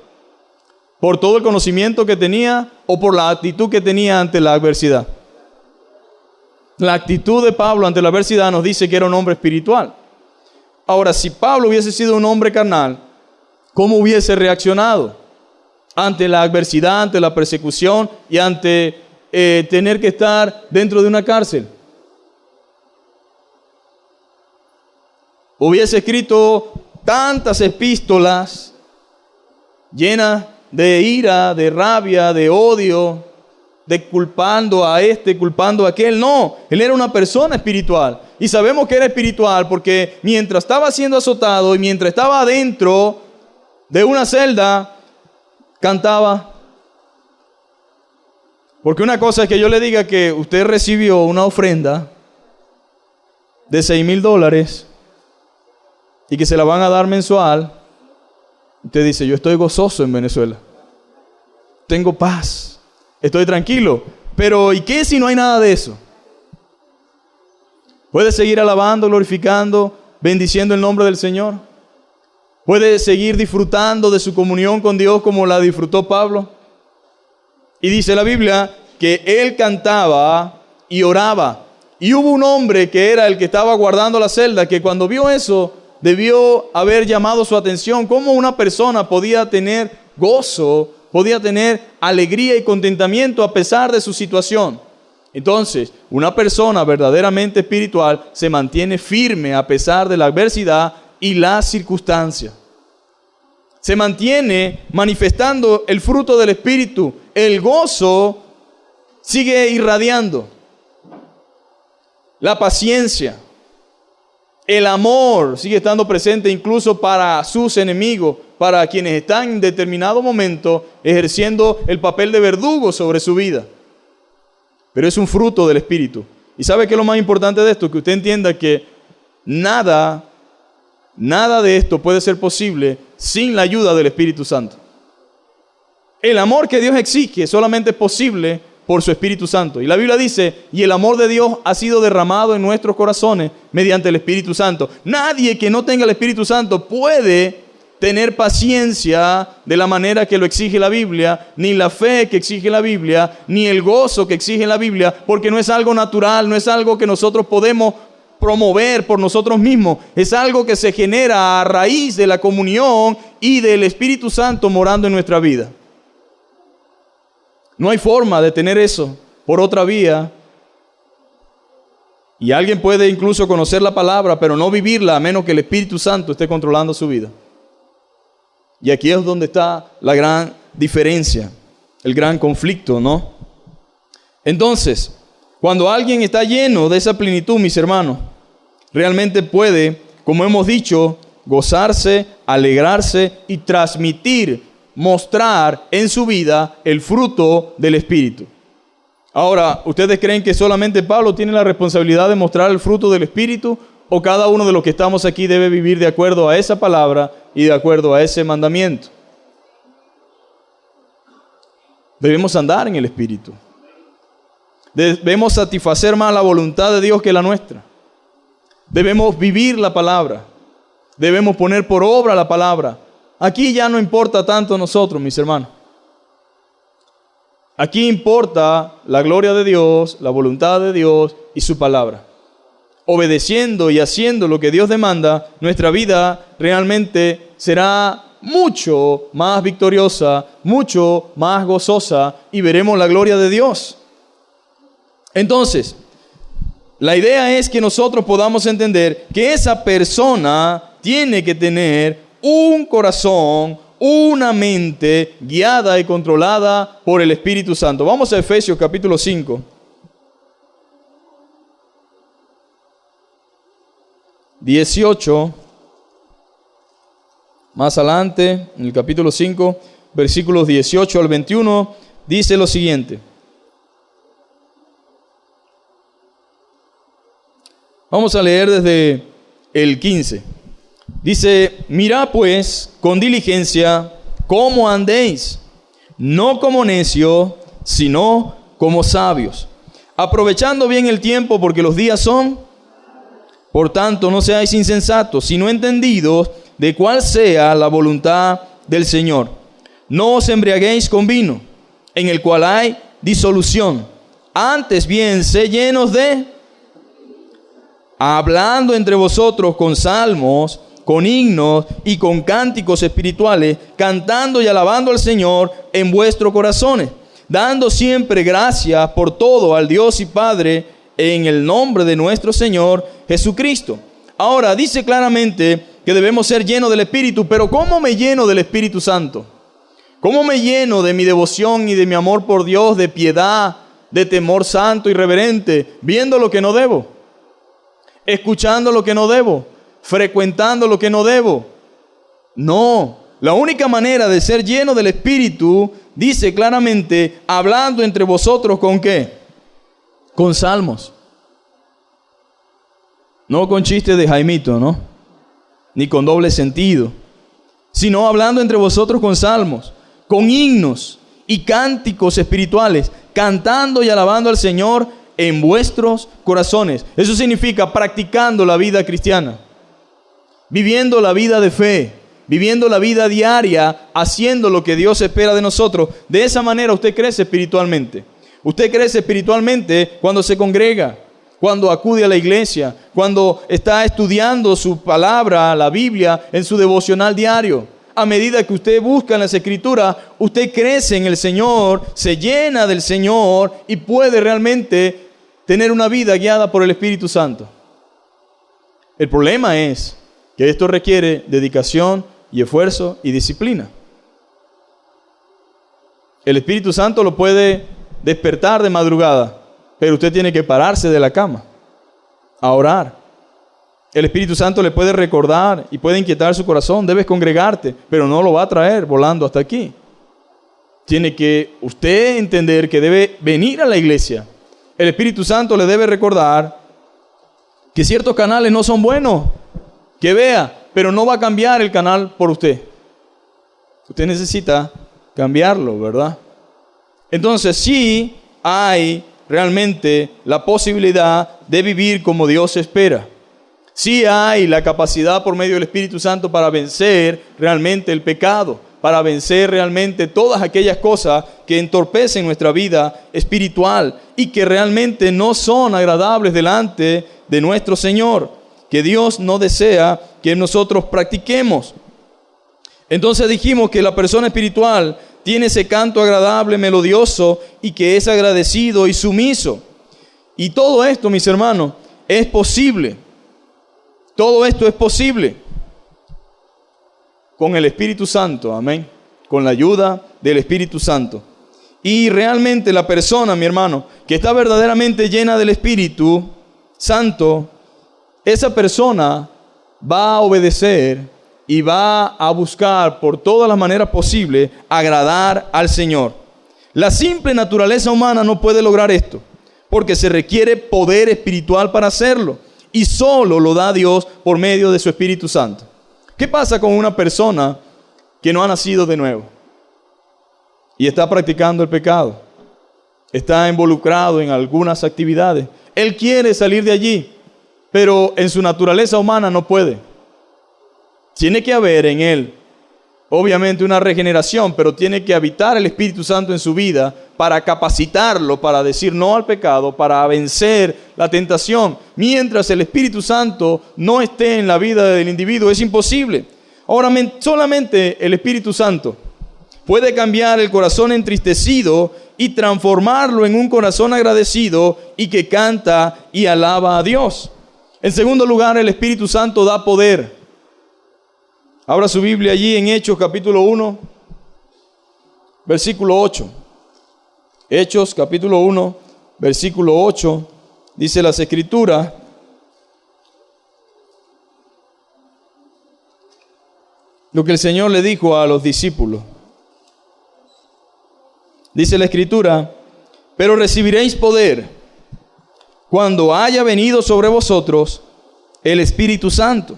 Speaker 1: ¿Por todo el conocimiento que tenía o por la actitud que tenía ante la adversidad? La actitud de Pablo ante la adversidad nos dice que era un hombre espiritual. Ahora, si Pablo hubiese sido un hombre carnal, ¿cómo hubiese reaccionado ante la adversidad, ante la persecución y ante tener que estar dentro de una cárcel? Hubiese escrito tantas epístolas llenas de ira, de rabia, de odio, de culpando a este, culpando a aquel. No, él era una persona espiritual. Y sabemos que era espiritual porque mientras estaba siendo azotado y mientras estaba adentro de una celda, cantaba. Porque una cosa es que yo le diga que usted recibió una ofrenda de $6,000 y que se la van a dar mensual. Usted dice, yo estoy gozoso en Venezuela. Tengo paz. Estoy tranquilo. Pero ¿y qué si no hay nada de eso? ¿Puede seguir alabando, glorificando, bendiciendo el nombre del Señor? ¿Puede seguir disfrutando de su comunión con Dios como la disfrutó Pablo? Y dice la Biblia que él cantaba y oraba. Y hubo un hombre que era el que estaba guardando la celda, que cuando vio eso, debió haber llamado su atención. ¿Cómo una persona podía tener gozo, podía tener alegría y contentamiento a pesar de su situación? Entonces, una persona verdaderamente espiritual se mantiene firme a pesar de la adversidad y las circunstancias. Se mantiene manifestando el fruto del Espíritu. El gozo sigue irradiando. La paciencia, el amor sigue estando presente incluso para sus enemigos, para quienes están en determinado momento ejerciendo el papel de verdugo sobre su vida. Pero es un fruto del Espíritu. ¿Y sabe qué es lo más importante de esto? Que usted entienda que nada de esto puede ser posible sin la ayuda del Espíritu Santo. El amor que Dios exige solamente es posible por su Espíritu Santo. Y la Biblia dice, y el amor de Dios ha sido derramado en nuestros corazones mediante el Espíritu Santo. Nadie que no tenga el Espíritu Santo puede tener paciencia de la manera que lo exige la Biblia, ni la fe que exige la Biblia, ni el gozo que exige la Biblia, porque no es algo natural, no es algo que nosotros podemos promover por nosotros mismos. Es algo que se genera a raíz de la comunión y del Espíritu Santo morando en nuestra vida. No hay forma de tener eso por otra vía. Y alguien puede incluso conocer la palabra, pero no vivirla a menos que el Espíritu Santo esté controlando su vida. Y aquí es donde está la gran diferencia, el gran conflicto, ¿no? Entonces, cuando alguien está lleno de esa plenitud, mis hermanos, realmente puede, como hemos dicho, gozarse, alegrarse y transmitir, mostrar en su vida el fruto del Espíritu. Ahora, ¿ustedes creen que solamente Pablo tiene la responsabilidad de mostrar el fruto del Espíritu? ¿O cada uno de los que estamos aquí debe vivir de acuerdo a esa palabra y de acuerdo a ese mandamiento? Debemos andar en el Espíritu. Debemos satisfacer más la voluntad de Dios que la nuestra. Debemos vivir la palabra. Debemos poner por obra la palabra. Aquí ya no importa tanto a nosotros, mis hermanos. Aquí importa la gloria de Dios, la voluntad de Dios y su palabra. Obedeciendo y haciendo lo que Dios demanda, nuestra vida realmente será mucho más victoriosa, mucho más gozosa y veremos la gloria de Dios. Entonces, la idea es que nosotros podamos entender que esa persona tiene que tener un corazón, una mente guiada y controlada por el Espíritu Santo. Vamos a Efesios capítulo 5. 18, más adelante, en el capítulo 5, versículos 18 al 21, dice lo siguiente. Vamos a leer desde el 15. Dice, mirad pues con diligencia cómo andéis, no como necios, sino como sabios, aprovechando bien el tiempo, porque los días son. Por tanto, no seáis insensatos, sino entendidos de cuál sea la voluntad del Señor. No os embriaguéis con vino, en el cual hay disolución. Antes bien, sé llenos de, hablando entre vosotros con salmos, con himnos y con cánticos espirituales, cantando y alabando al Señor en vuestros corazones, dando siempre gracias por todo al Dios y Padre en el nombre de nuestro Señor Jesucristo. Ahora dice claramente que debemos ser llenos del Espíritu, pero ¿cómo me lleno del Espíritu Santo? ¿Cómo me lleno de mi devoción y de mi amor por Dios, de piedad, de temor santo y reverente, viendo lo que no debo, escuchando lo que no debo, frecuentando lo que no debo? No, la única manera de ser lleno del Espíritu, dice claramente, hablando entre vosotros ¿con qué? Con salmos. No con chistes de Jaimito, ¿no? Ni con doble sentido, sino hablando entre vosotros con salmos, con himnos y cánticos espirituales, cantando y alabando al Señor en vuestros corazones. Eso significa practicando la vida cristiana, viviendo la vida de fe, viviendo la vida diaria, haciendo lo que Dios espera de nosotros. De esa manera usted crece espiritualmente. Usted crece espiritualmente cuando se congrega, cuando acude a la iglesia, cuando está estudiando su palabra, la Biblia, en su devocional diario. A medida que usted busca en las Escrituras, usted crece en el Señor, se llena del Señor y puede realmente tener una vida guiada por el Espíritu Santo. El problema es que esto requiere dedicación y esfuerzo y disciplina. El Espíritu Santo lo puede despertar de madrugada, pero usted tiene que pararse de la cama a orar. El Espíritu Santo le puede recordar y puede inquietar su corazón. Debes congregarte, pero no lo va a traer volando hasta aquí. Tiene que usted entender que debe venir a la iglesia. El Espíritu Santo le debe recordar que ciertos canales no son buenos, que vea, pero no va a cambiar el canal por usted. Usted necesita cambiarlo, ¿verdad? Entonces sí hay realmente la posibilidad de vivir como Dios espera. Sí hay la capacidad por medio del Espíritu Santo para vencer realmente el pecado, para vencer realmente todas aquellas cosas que entorpecen nuestra vida espiritual y que realmente no son agradables delante de nuestro Señor, que Dios no desea que nosotros practiquemos. Entonces dijimos que la persona espiritual tiene ese canto agradable, melodioso y que es agradecido y sumiso. Y todo esto, mis hermanos, es posible. Todo esto es posible con el Espíritu Santo, amén, con la ayuda del Espíritu Santo. Y realmente la persona, mi hermano, que está verdaderamente llena del Espíritu Santo, esa persona va a obedecer y va a buscar por todas las maneras posibles agradar al Señor. La simple naturaleza humana no puede lograr esto, porque se requiere poder espiritual para hacerlo. Y solo lo da Dios por medio de su Espíritu Santo. ¿Qué pasa con una persona que no ha nacido de nuevo y está practicando el pecado? Está involucrado en algunas actividades. Él quiere salir de allí, pero en su naturaleza humana no puede. Tiene que haber en él, obviamente, una regeneración, pero tiene que habitar el Espíritu Santo en su vida para capacitarlo, para decir no al pecado, para vencer la tentación. Mientras el Espíritu Santo no esté en la vida del individuo, es imposible. Ahora, solamente el Espíritu Santo puede cambiar el corazón entristecido y transformarlo en un corazón agradecido y que canta y alaba a Dios. En segundo lugar, el Espíritu Santo da poder. Abra su Biblia allí en Hechos capítulo 1, versículo 8. Hechos capítulo 1, versículo 8, dice las Escrituras: lo que el Señor le dijo a los discípulos. Dice la Escritura: pero recibiréis poder cuando haya venido sobre vosotros el Espíritu Santo,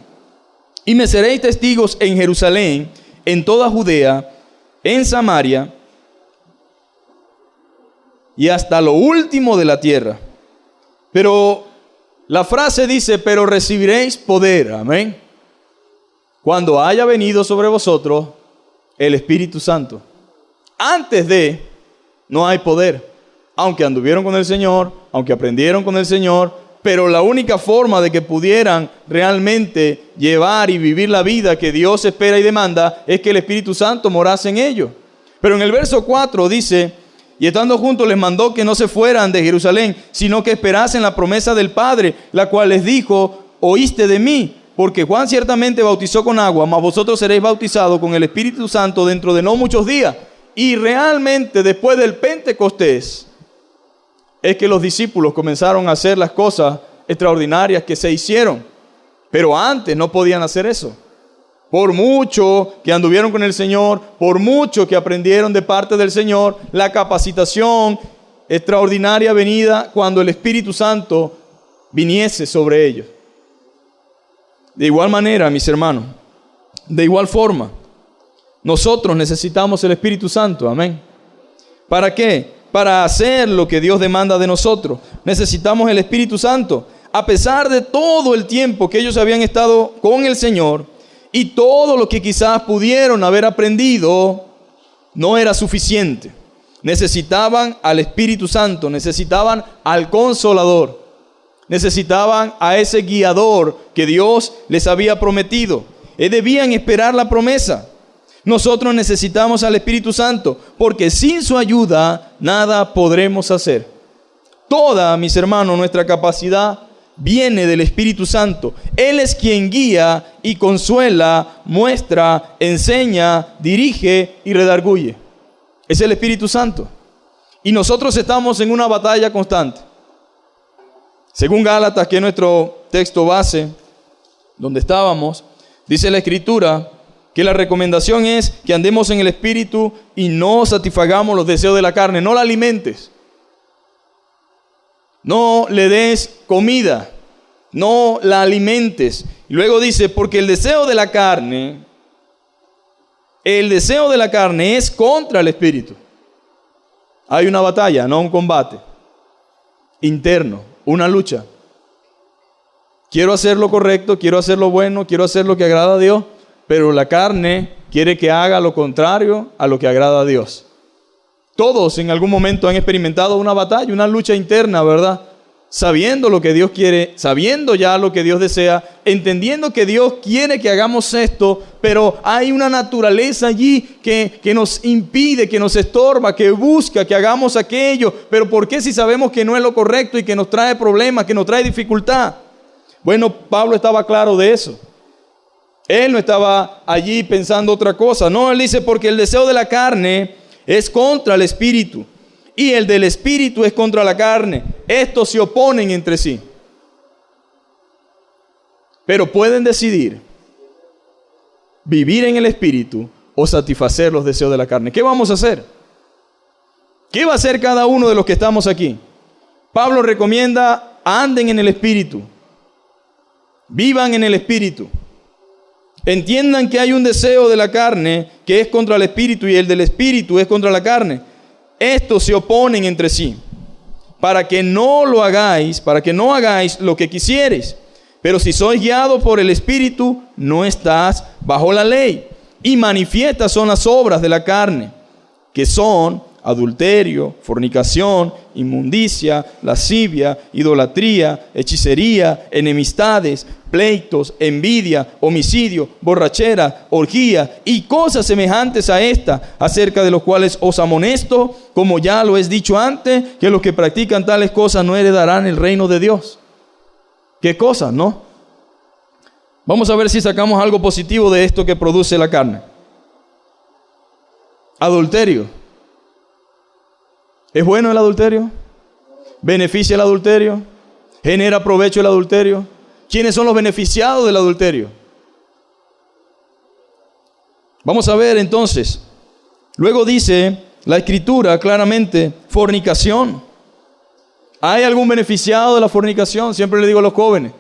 Speaker 1: Y me seréis testigos en Jerusalén, en toda Judea, en Samaria y hasta lo último de la tierra. Pero la frase dice, pero recibiréis poder, amén, cuando haya venido sobre vosotros el Espíritu Santo. Antes de, no hay poder. Aunque anduvieron con el Señor, aunque aprendieron con el Señor, pero la única forma de que pudieran realmente llevar y vivir la vida que Dios espera y demanda es que el Espíritu Santo morase en ellos. Pero en el verso 4 dice, y estando juntos les mandó que no se fueran de Jerusalén, sino que esperasen la promesa del Padre, la cual les dijo, oíste de mí, porque Juan ciertamente bautizó con agua, mas vosotros seréis bautizados con el Espíritu Santo dentro de no muchos días. Y realmente después del Pentecostés es que los discípulos comenzaron a hacer las cosas extraordinarias que se hicieron. Pero antes no podían hacer eso. Por mucho que anduvieron con el Señor, por mucho que aprendieron de parte del Señor, la capacitación extraordinaria venida cuando el Espíritu Santo viniese sobre ellos. De igual manera, mis hermanos, de igual forma, nosotros necesitamos el Espíritu Santo, amén. ¿Para qué? Para hacer lo que Dios demanda de nosotros. Necesitamos el Espíritu Santo. A pesar de todo el tiempo que ellos habían estado con el Señor y todo lo que quizás pudieron haber aprendido, no era suficiente. Necesitaban al Espíritu Santo, necesitaban al Consolador, necesitaban a ese guiador que Dios les había prometido. Debían esperar la promesa. Nosotros necesitamos al Espíritu Santo, porque sin su ayuda nada podremos hacer. Toda, mis hermanos, nuestra capacidad viene del Espíritu Santo. Él es quien guía y consuela, muestra, enseña, dirige y redarguye. Es el Espíritu Santo. Y nosotros estamos en una batalla constante. Según Gálatas, que es nuestro texto base, donde estábamos, dice la Escritura que la recomendación es que andemos en el Espíritu y no satisfagamos los deseos de la carne. No la alimentes. No le des comida. No la alimentes. Y luego dice, porque el deseo de la carne es contra el Espíritu. Hay una batalla, no un combate interno, una lucha. Quiero hacer lo correcto, quiero hacer lo bueno, quiero hacer lo que agrada a Dios, pero la carne quiere que haga lo contrario a lo que agrada a Dios. Todos en algún momento han experimentado una batalla, una lucha interna, ¿verdad? Sabiendo lo que Dios quiere, sabiendo ya lo que Dios desea, entendiendo que Dios quiere que hagamos esto, pero hay una naturaleza allí que nos impide, que nos estorba, que busca que hagamos aquello. Pero ¿por qué si sabemos que no es lo correcto y que nos trae problemas, que nos trae dificultad? Bueno, Pablo estaba claro de eso. Él no estaba allí pensando otra cosa. No, él dice, porque el deseo de la carne es contra el Espíritu y el del Espíritu es contra la carne. Estos se oponen entre sí. Pero pueden decidir vivir en el Espíritu o satisfacer los deseos de la carne. ¿Qué vamos a hacer? ¿Qué va a hacer cada uno de los que estamos aquí? Pablo recomienda, anden en el Espíritu. Vivan en el Espíritu. Entiendan que hay un deseo de la carne que es contra el Espíritu y el del Espíritu es contra la carne. Estos se oponen entre sí, para que no hagáis lo que quisieres. Pero si sois guiados por el Espíritu, no estás bajo la ley. Y manifiestas son las obras de la carne, que son adulterio, fornicación, inmundicia, lascivia, idolatría, hechicería, enemistades, pleitos, envidia, homicidio, borrachera, orgía y cosas semejantes a esta, acerca de los cuales os amonesto, como ya lo he dicho antes, que los que practican tales cosas no heredarán el reino de Dios. ¿Qué cosas, no? Vamos a ver si sacamos algo positivo de esto que produce la carne. Adulterio. ¿Es bueno el adulterio? ¿Beneficia el adulterio? ¿Genera provecho el adulterio? ¿Quiénes son los beneficiados del adulterio? Vamos a ver entonces. Luego dice la Escritura claramente, fornicación. ¿Hay algún beneficiado de la fornicación? Siempre le digo a los jóvenes,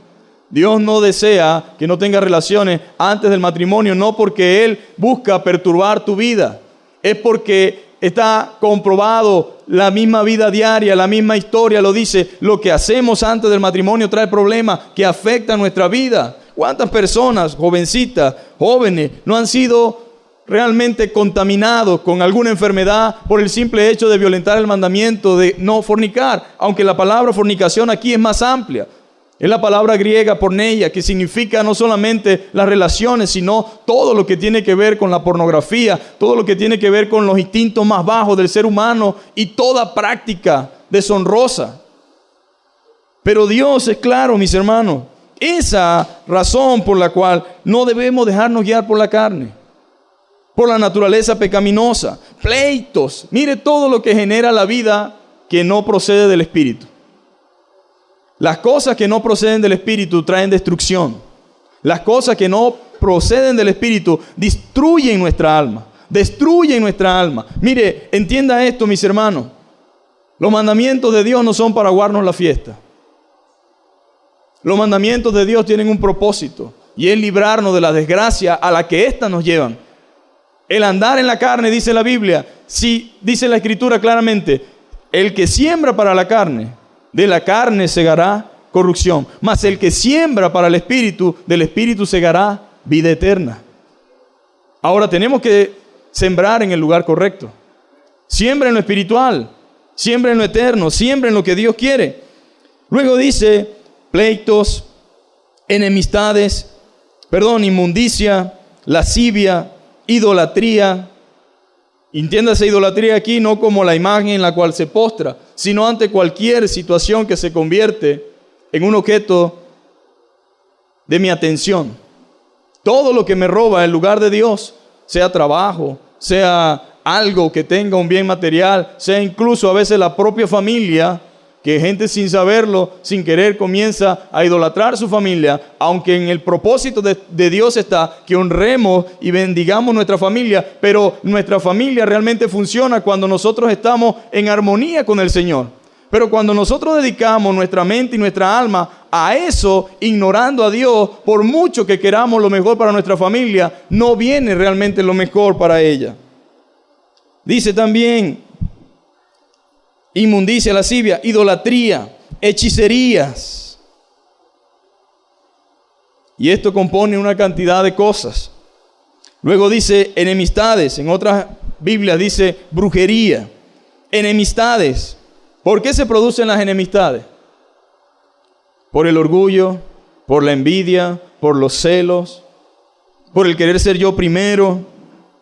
Speaker 1: Dios no desea que no tengas relaciones antes del matrimonio, no porque Él busca perturbar tu vida. Es porque está comprobado, la misma vida diaria, la misma historia lo dice. Lo que hacemos antes del matrimonio trae problemas que afectan nuestra vida. ¿Cuántas personas, jovencitas, jóvenes, no han sido realmente contaminados con alguna enfermedad por el simple hecho de violentar el mandamiento de no fornicar? Aunque la palabra fornicación aquí es más amplia. Es la palabra griega porneia, que significa no solamente las relaciones, sino todo lo que tiene que ver con la pornografía, todo lo que tiene que ver con los instintos más bajos del ser humano y toda práctica deshonrosa. Pero Dios es claro, mis hermanos. Esa razón por la cual no debemos dejarnos guiar por la carne, por la naturaleza pecaminosa, pleitos. Mire todo lo que genera la vida que no procede del Espíritu. Las cosas que no proceden del Espíritu traen destrucción. Las cosas que no proceden del Espíritu destruyen nuestra alma. Destruyen nuestra alma. Mire, entienda esto, mis hermanos. Los mandamientos de Dios no son para guardarnos la fiesta. Los mandamientos de Dios tienen un propósito, y es librarnos de la desgracia a la que éstas nos llevan. El andar en la carne, dice la Biblia, sí, dice la Escritura claramente, el que siembra para la carne, de la carne segará corrupción, mas el que siembra para el Espíritu, del Espíritu segará vida eterna. Ahora tenemos que sembrar en el lugar correcto. Siembra en lo espiritual, siembra en lo eterno, siembra en lo que Dios quiere. Luego dice, pleitos, enemistades, inmundicia, lascivia, idolatría. Entiéndase idolatría aquí no como la imagen en la cual se postra, sino ante cualquier situación que se convierte en un objeto de mi atención. Todo lo que me roba el lugar de Dios, sea trabajo, sea algo que tenga un bien material, sea incluso a veces la propia familia, que gente sin saberlo, sin querer, comienza a idolatrar su familia, aunque en el propósito de Dios está que honremos y bendigamos nuestra familia, pero nuestra familia realmente funciona cuando nosotros estamos en armonía con el Señor. Pero cuando nosotros dedicamos nuestra mente y nuestra alma a eso, ignorando a Dios, por mucho que queramos lo mejor para nuestra familia, no viene realmente lo mejor para ella. Dice también, inmundicia, lascivia, idolatría, hechicerías. Y esto compone una cantidad de cosas. Luego dice enemistades, en otras Biblias dice brujería. Enemistades. ¿Por qué se producen las enemistades? Por el orgullo, por la envidia, por los celos, por el querer ser yo primero.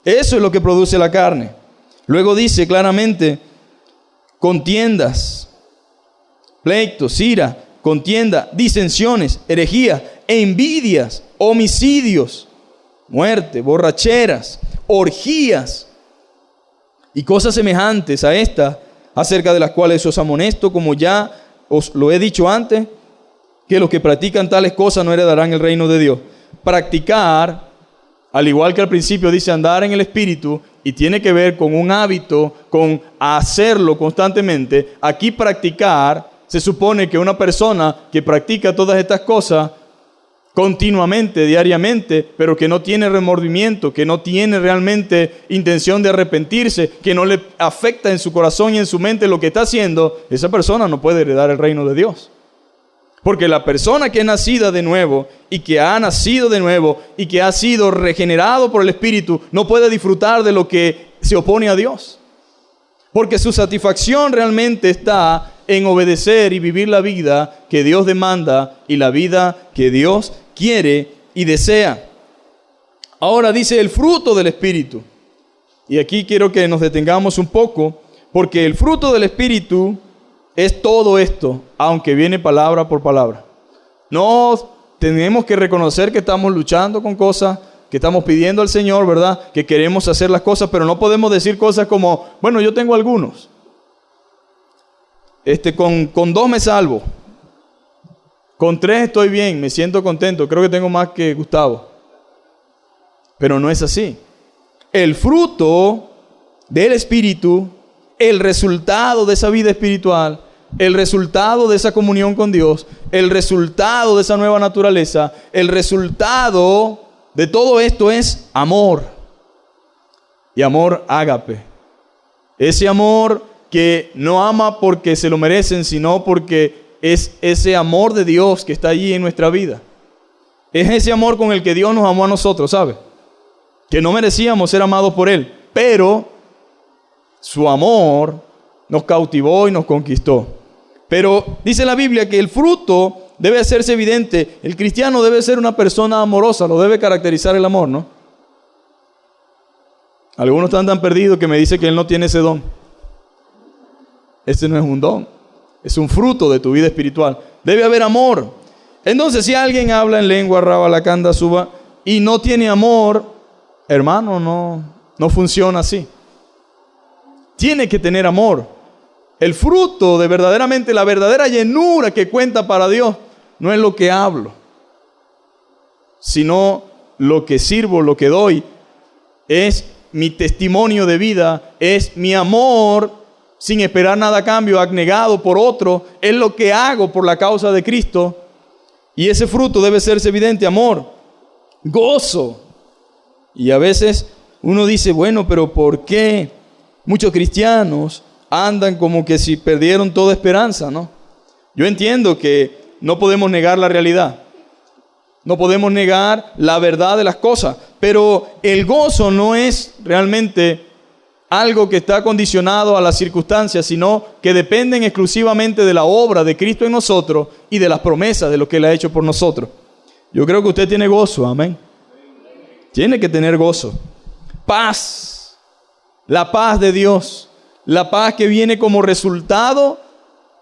Speaker 1: Eso es lo que produce la carne. Luego dice claramente, contiendas, pleitos, ira, contienda, disensiones, herejías, envidias, homicidios, muerte, borracheras, orgías y cosas semejantes a estas, acerca de las cuales os amonesto, como ya os lo he dicho antes, que los que practican tales cosas no heredarán el reino de Dios. Practicar, al igual que al principio dice andar en el Espíritu, y tiene que ver con un hábito, con hacerlo constantemente. Aquí practicar, se supone que una persona que practica todas estas cosas continuamente, diariamente, pero que no tiene remordimiento, que no tiene realmente intención de arrepentirse, que no le afecta en su corazón y en su mente lo que está haciendo, esa persona no puede heredar el reino de Dios. Porque la persona que es nacida de nuevo y que ha nacido de nuevo y que ha sido regenerado por el Espíritu no puede disfrutar de lo que se opone a Dios. Porque su satisfacción realmente está en obedecer y vivir la vida que Dios demanda y la vida que Dios quiere y desea. Ahora dice el fruto del Espíritu. Y aquí quiero que nos detengamos un poco, porque el fruto del Espíritu es todo esto, aunque viene palabra por palabra. No tenemos que reconocer que estamos luchando con cosas, que estamos pidiendo al Señor, ¿verdad? Que queremos hacer las cosas, pero no podemos decir cosas como, bueno, yo tengo algunos. Con 2 me salvo. Con 3 estoy bien, me siento contento. Creo que tengo más que Gustavo. Pero no es así. El fruto del Espíritu, el resultado de esa vida espiritual, el resultado de esa comunión con Dios, el resultado de esa nueva naturaleza, el resultado de todo esto es amor. Y amor ágape. Ese amor que no ama porque se lo merecen, sino porque es ese amor de Dios que está allí en nuestra vida. Es ese amor con el que Dios nos amó a nosotros, ¿sabe? Que no merecíamos ser amados por Él, pero su amor nos cautivó y nos conquistó. Pero dice la Biblia que el fruto debe hacerse evidente. El cristiano debe ser una persona amorosa, lo debe caracterizar el amor, ¿no? Algunos están tan perdidos que me dicen que él no tiene ese don. Ese no es un don, es un fruto de tu vida espiritual. Debe haber amor. Entonces, si alguien habla en lengua, rabalacanda, suba, y no tiene amor, hermano, no funciona así. Tiene que tener amor. El fruto de verdaderamente, la verdadera llenura que cuenta para Dios, no es lo que hablo, sino lo que sirvo, lo que doy, es mi testimonio de vida, es mi amor sin esperar nada a cambio, abnegado por otro, es lo que hago por la causa de Cristo. Y ese fruto debe serse evidente, amor, gozo. Y a veces uno dice, bueno, pero ¿por qué muchos cristianos andan como que si perdieron toda esperanza, ¿no? Yo entiendo que no podemos negar la realidad. No podemos negar la verdad de las cosas. Pero el gozo no es realmente algo que está condicionado a las circunstancias, sino que dependen exclusivamente de la obra de Cristo en nosotros y de las promesas de lo que Él ha hecho por nosotros. Yo creo que usted tiene gozo, amén. Tiene que tener gozo. Paz. La paz de Dios. La paz que viene como resultado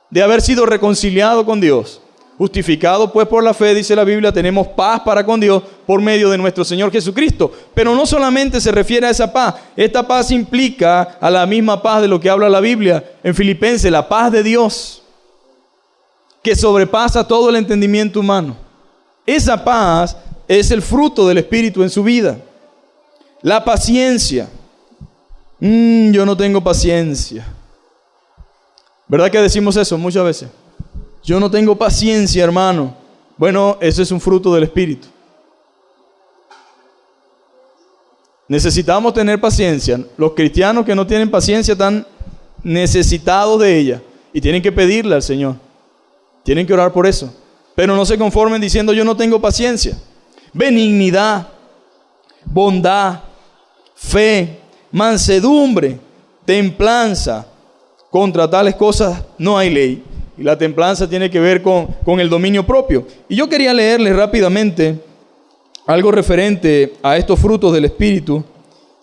Speaker 1: de haber sido reconciliado con Dios. Justificado pues por la fe, dice la Biblia, tenemos paz para con Dios por medio de nuestro Señor Jesucristo. Pero no solamente se refiere a esa paz. Esta paz implica a la misma paz de lo que habla la Biblia en Filipenses, la paz de Dios, que sobrepasa todo el entendimiento humano. Esa paz es el fruto del Espíritu en su vida. La paciencia. Yo no tengo paciencia. ¿Verdad que decimos eso muchas veces? Yo no tengo paciencia, hermano. Bueno, eso es un fruto del Espíritu. Necesitamos tener paciencia. Los cristianos que no tienen paciencia están necesitados de ella y tienen que pedirle al Señor. Tienen que orar por eso. Pero no se conformen diciendo yo no tengo paciencia. Benignidad, bondad, fe, mansedumbre, templanza. Contra tales cosas no hay ley. Y la templanza tiene que ver con el dominio propio. Y yo quería leerles rápidamente algo referente a estos frutos del Espíritu.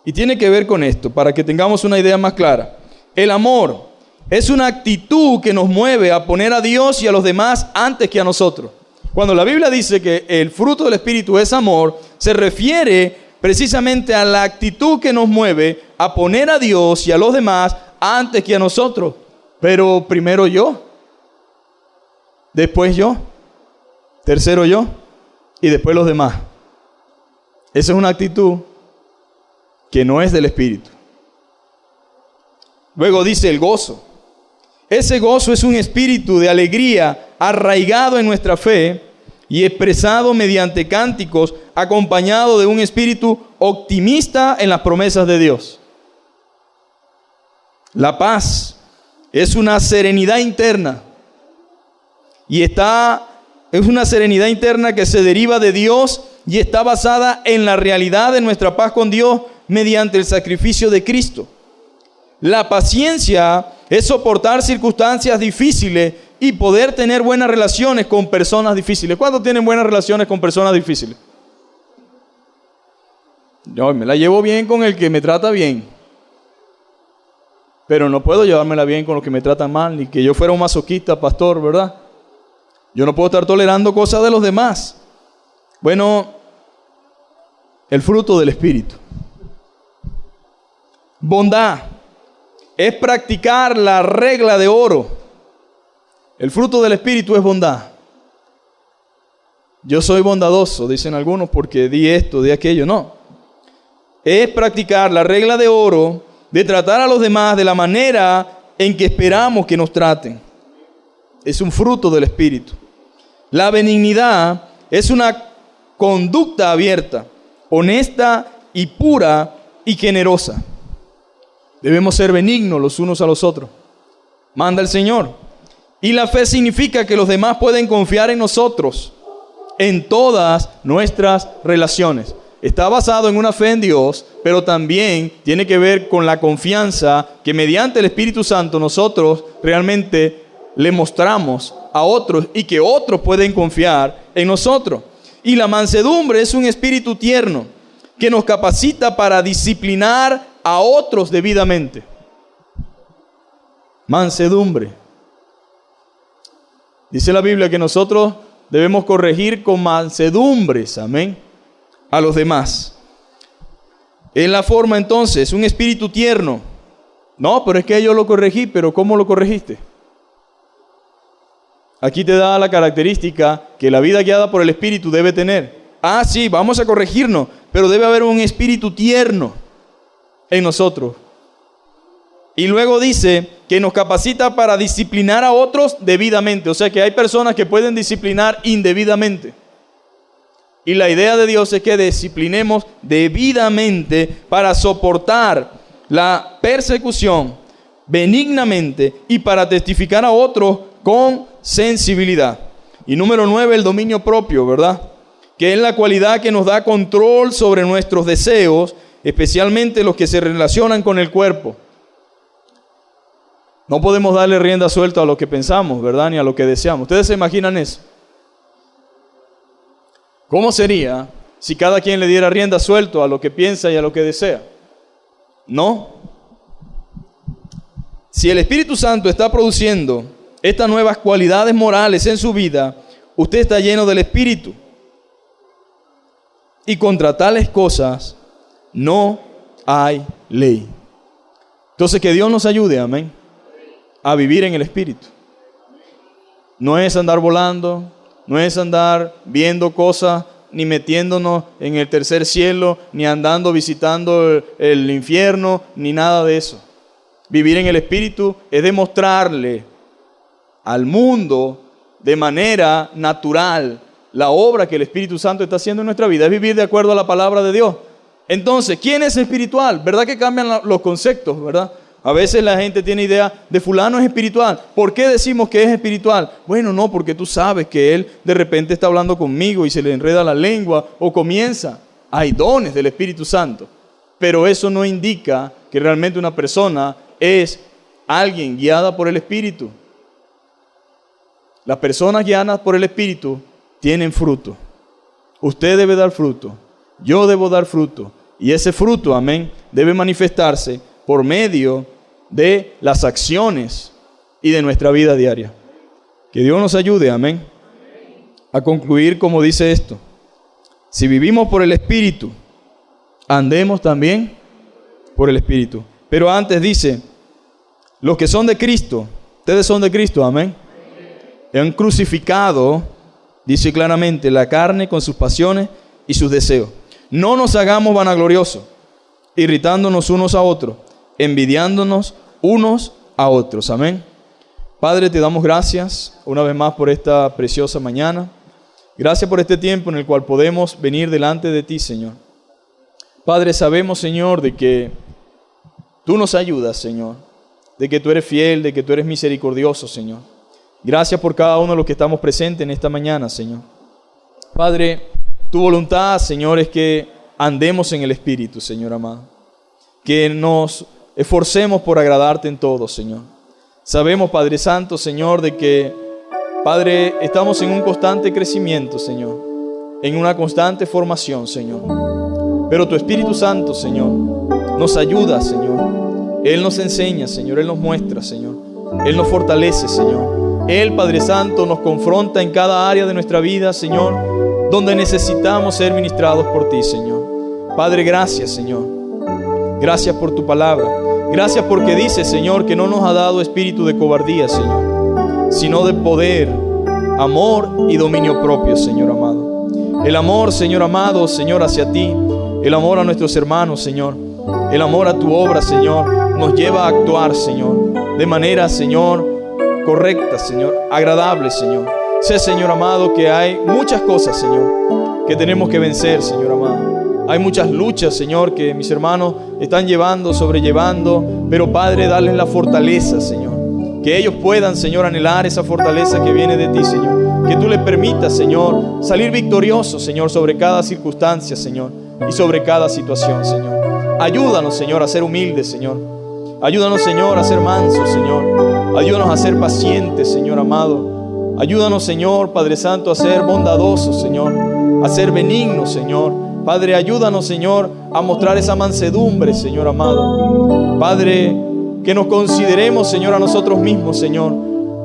Speaker 1: Y tiene que ver con esto, para que tengamos una idea más clara. El amor es una actitud que nos mueve a poner a Dios y a los demás antes que a nosotros. Cuando la Biblia dice que el fruto del Espíritu es amor, se refiere precisamente a la actitud que nos mueve a poner a Dios y a los demás antes que a nosotros. Pero primero yo, después yo, tercero yo y después los demás. Esa es una actitud que no es del Espíritu. Luego dice el gozo. Ese gozo es un espíritu de alegría arraigado en nuestra fe y expresado mediante cánticos, acompañado de un espíritu optimista en las promesas de Dios. La paz es una serenidad interna. Y es una serenidad interna que se deriva de Dios y está basada en la realidad de nuestra paz con Dios mediante el sacrificio de Cristo. La paciencia es soportar circunstancias difíciles y poder tener buenas relaciones con personas difíciles. ¿Cuántos tienen buenas relaciones con personas difíciles? Yo me la llevo bien con el que me trata bien, pero no puedo llevármela bien con los que me tratan mal, ni que yo fuera un masoquista, pastor, ¿verdad? Yo no puedo estar tolerando cosas de los demás. Bueno, el fruto del Espíritu. Bondad es practicar la regla de oro. El fruto del Espíritu es bondad. Yo soy bondadoso, dicen algunos, porque di esto, di aquello. No. Es practicar la regla de oro de tratar a los demás de la manera en que esperamos que nos traten. es un fruto del Espíritu. La benignidad es una conducta abierta, honesta y pura y generosa. Debemos ser benignos los unos a los otros. Manda el Señor. Y la fe significa que los demás pueden confiar en nosotros en todas nuestras relaciones. Está basado en una fe en Dios, pero también tiene que ver con la confianza que mediante el Espíritu Santo nosotros realmente le mostramos a otros y que otros pueden confiar en nosotros. Y la mansedumbre es un espíritu tierno que nos capacita para disciplinar a otros debidamente. Mansedumbre. Dice la Biblia que nosotros debemos corregir con mansedumbres, amén, a los demás. En la forma entonces, un espíritu tierno. No, pero es que yo lo corregí, pero ¿cómo lo corregiste? Aquí te da la característica que la vida guiada por el Espíritu debe tener. Ah, sí, vamos a corregirnos, pero debe haber un espíritu tierno en nosotros. Y luego dice que nos capacita para disciplinar a otros debidamente. O sea que hay personas que pueden disciplinar indebidamente. Y la idea de Dios es que disciplinemos debidamente para soportar la persecución benignamente y para testificar a otros con sensibilidad. Y número 9, el dominio propio, ¿verdad? Que es la cualidad que nos da control sobre nuestros deseos, especialmente los que se relacionan con el cuerpo. No podemos darle rienda suelta a lo que pensamos, ¿verdad? Ni a lo que deseamos. ¿Ustedes se imaginan eso? ¿Cómo sería si cada quien le diera rienda suelta a lo que piensa y a lo que desea? No. Si el Espíritu Santo está produciendo estas nuevas cualidades morales en su vida, usted está lleno del Espíritu. Y contra tales cosas no hay ley. Entonces que Dios nos ayude, amén, a vivir en el Espíritu. No es andar volando, no es andar viendo cosas, ni metiéndonos en el tercer cielo, ni andando visitando el infierno, ni nada de eso. Vivir en el Espíritu es demostrarle al mundo de manera natural la obra que el Espíritu Santo está haciendo en nuestra vida. Es vivir de acuerdo a la palabra de Dios. Entonces, ¿quién es espiritual? ¿Verdad que cambian los conceptos, verdad? A veces la gente tiene idea de fulano es espiritual. ¿Por qué decimos que es espiritual? Bueno, no, porque tú sabes que él de repente está hablando conmigo y se le enreda la lengua o comienza. Hay dones del Espíritu Santo, pero eso no indica que realmente una persona es alguien guiada por el Espíritu. Las personas guiadas por el Espíritu tienen fruto. Usted debe dar fruto. Yo debo dar fruto. Y ese fruto, amén, debe manifestarse por medio de las acciones y de nuestra vida diaria. Que Dios nos ayude, amén, a concluir como dice esto. Si vivimos por el Espíritu, andemos también por el Espíritu. Pero antes dice, los que son de Cristo, ustedes son de Cristo, amén. Han crucificado, dice claramente, la carne con sus pasiones y sus deseos. No nos hagamos vanagloriosos, irritándonos unos a otros, envidiándonos unos a otros. Amén. Padre, te damos gracias una vez más por esta preciosa mañana. Gracias por este tiempo en el cual podemos venir delante de ti, Señor. Padre, sabemos, Señor, de que tú nos ayudas, Señor, de que tú eres fiel, de que tú eres misericordioso, Señor. Gracias por cada uno de los que estamos presentes en esta mañana, Señor. Padre, tu voluntad, Señor, es que andemos en el Espíritu, Señor amado. Que nos esforcemos por agradarte en todo, Señor. Sabemos, Padre Santo, Señor, de que, Padre, estamos en un constante crecimiento, Señor. En una constante formación, Señor. Pero tu Espíritu Santo, Señor, nos ayuda, Señor. Él nos enseña, Señor. Él nos muestra, Señor. Él nos fortalece, Señor. Él, Padre Santo, nos confronta en cada área de nuestra vida, Señor, donde necesitamos ser ministrados por ti, Señor. Padre, gracias, Señor. Gracias por tu palabra. Gracias porque dice, Señor, que no nos ha dado espíritu de cobardía, Señor, sino de poder, amor y dominio propio, Señor amado. El amor, Señor amado, Señor, hacia ti. El amor a nuestros hermanos, Señor. El amor a tu obra, Señor, nos lleva a actuar, Señor, de manera, Señor, correctas, Señor, agradables, Señor. Sé, Señor amado, que hay muchas cosas, Señor, que tenemos que vencer, Señor amado. Hay muchas luchas, Señor, que mis hermanos están sobrellevando, pero Padre, darles la fortaleza, Señor. Que ellos puedan, Señor, anhelar esa fortaleza que viene de ti, Señor. Que tú les permitas, Señor, salir victoriosos, Señor, sobre cada circunstancia, Señor, y sobre cada situación, Señor. Ayúdanos, Señor, a ser humildes, Señor. Ayúdanos, Señor, a ser mansos, Señor. Ayúdanos a ser pacientes, Señor amado. Ayúdanos, Señor, Padre Santo, a ser bondadosos, Señor, a ser benignos, Señor. Padre, ayúdanos, Señor, a mostrar esa mansedumbre, Señor amado. Padre, que nos consideremos, Señor, a nosotros mismos, Señor.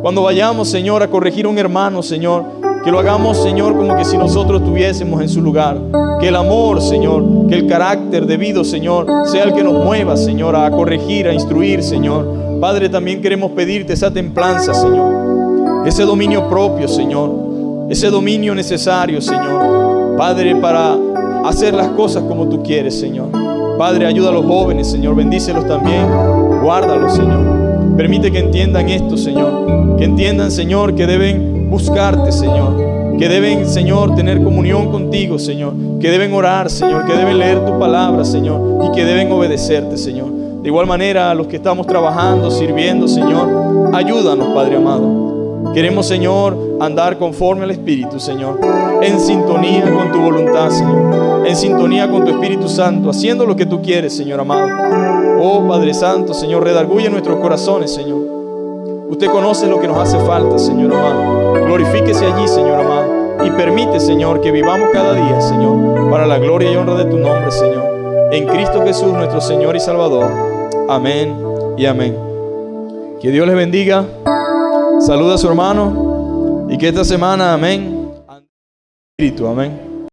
Speaker 1: Cuando vayamos, Señor, a corregir a un hermano, Señor, que lo hagamos, Señor, como que si nosotros estuviésemos en su lugar. Que el amor, Señor, que el carácter debido, Señor, sea el que nos mueva, Señor, a corregir, a instruir, Señor. Padre, también queremos pedirte esa templanza, Señor. Ese dominio propio, Señor. Ese dominio necesario, Señor. Padre, para hacer las cosas como tú quieres, Señor. Padre, ayuda a los jóvenes, Señor. Bendícelos también. Guárdalos, Señor. Permite que entiendan esto, Señor. Que entiendan, Señor, que deben buscarte, Señor. Que deben, Señor, tener comunión contigo, Señor. Que deben orar, Señor. Que deben leer tu palabra, Señor. Y que deben obedecerte, Señor. De igual manera, a los que estamos trabajando, sirviendo, Señor, ayúdanos, Padre amado. Queremos, Señor, andar conforme al Espíritu, Señor, en sintonía con tu voluntad, Señor, en sintonía con tu Espíritu Santo, haciendo lo que tú quieres, Señor amado. Oh, Padre Santo, Señor, redarguye nuestros corazones, Señor. Usted conoce lo que nos hace falta, Señor amado. Glorifíquese allí, Señor amado, y permite, Señor, que vivamos cada día, Señor, para la gloria y honra de tu nombre, Señor. En Cristo Jesús, nuestro Señor y Salvador. Amén y amén. Que Dios les bendiga. Saluda a su hermano y que esta semana, amén, espíritu, amén.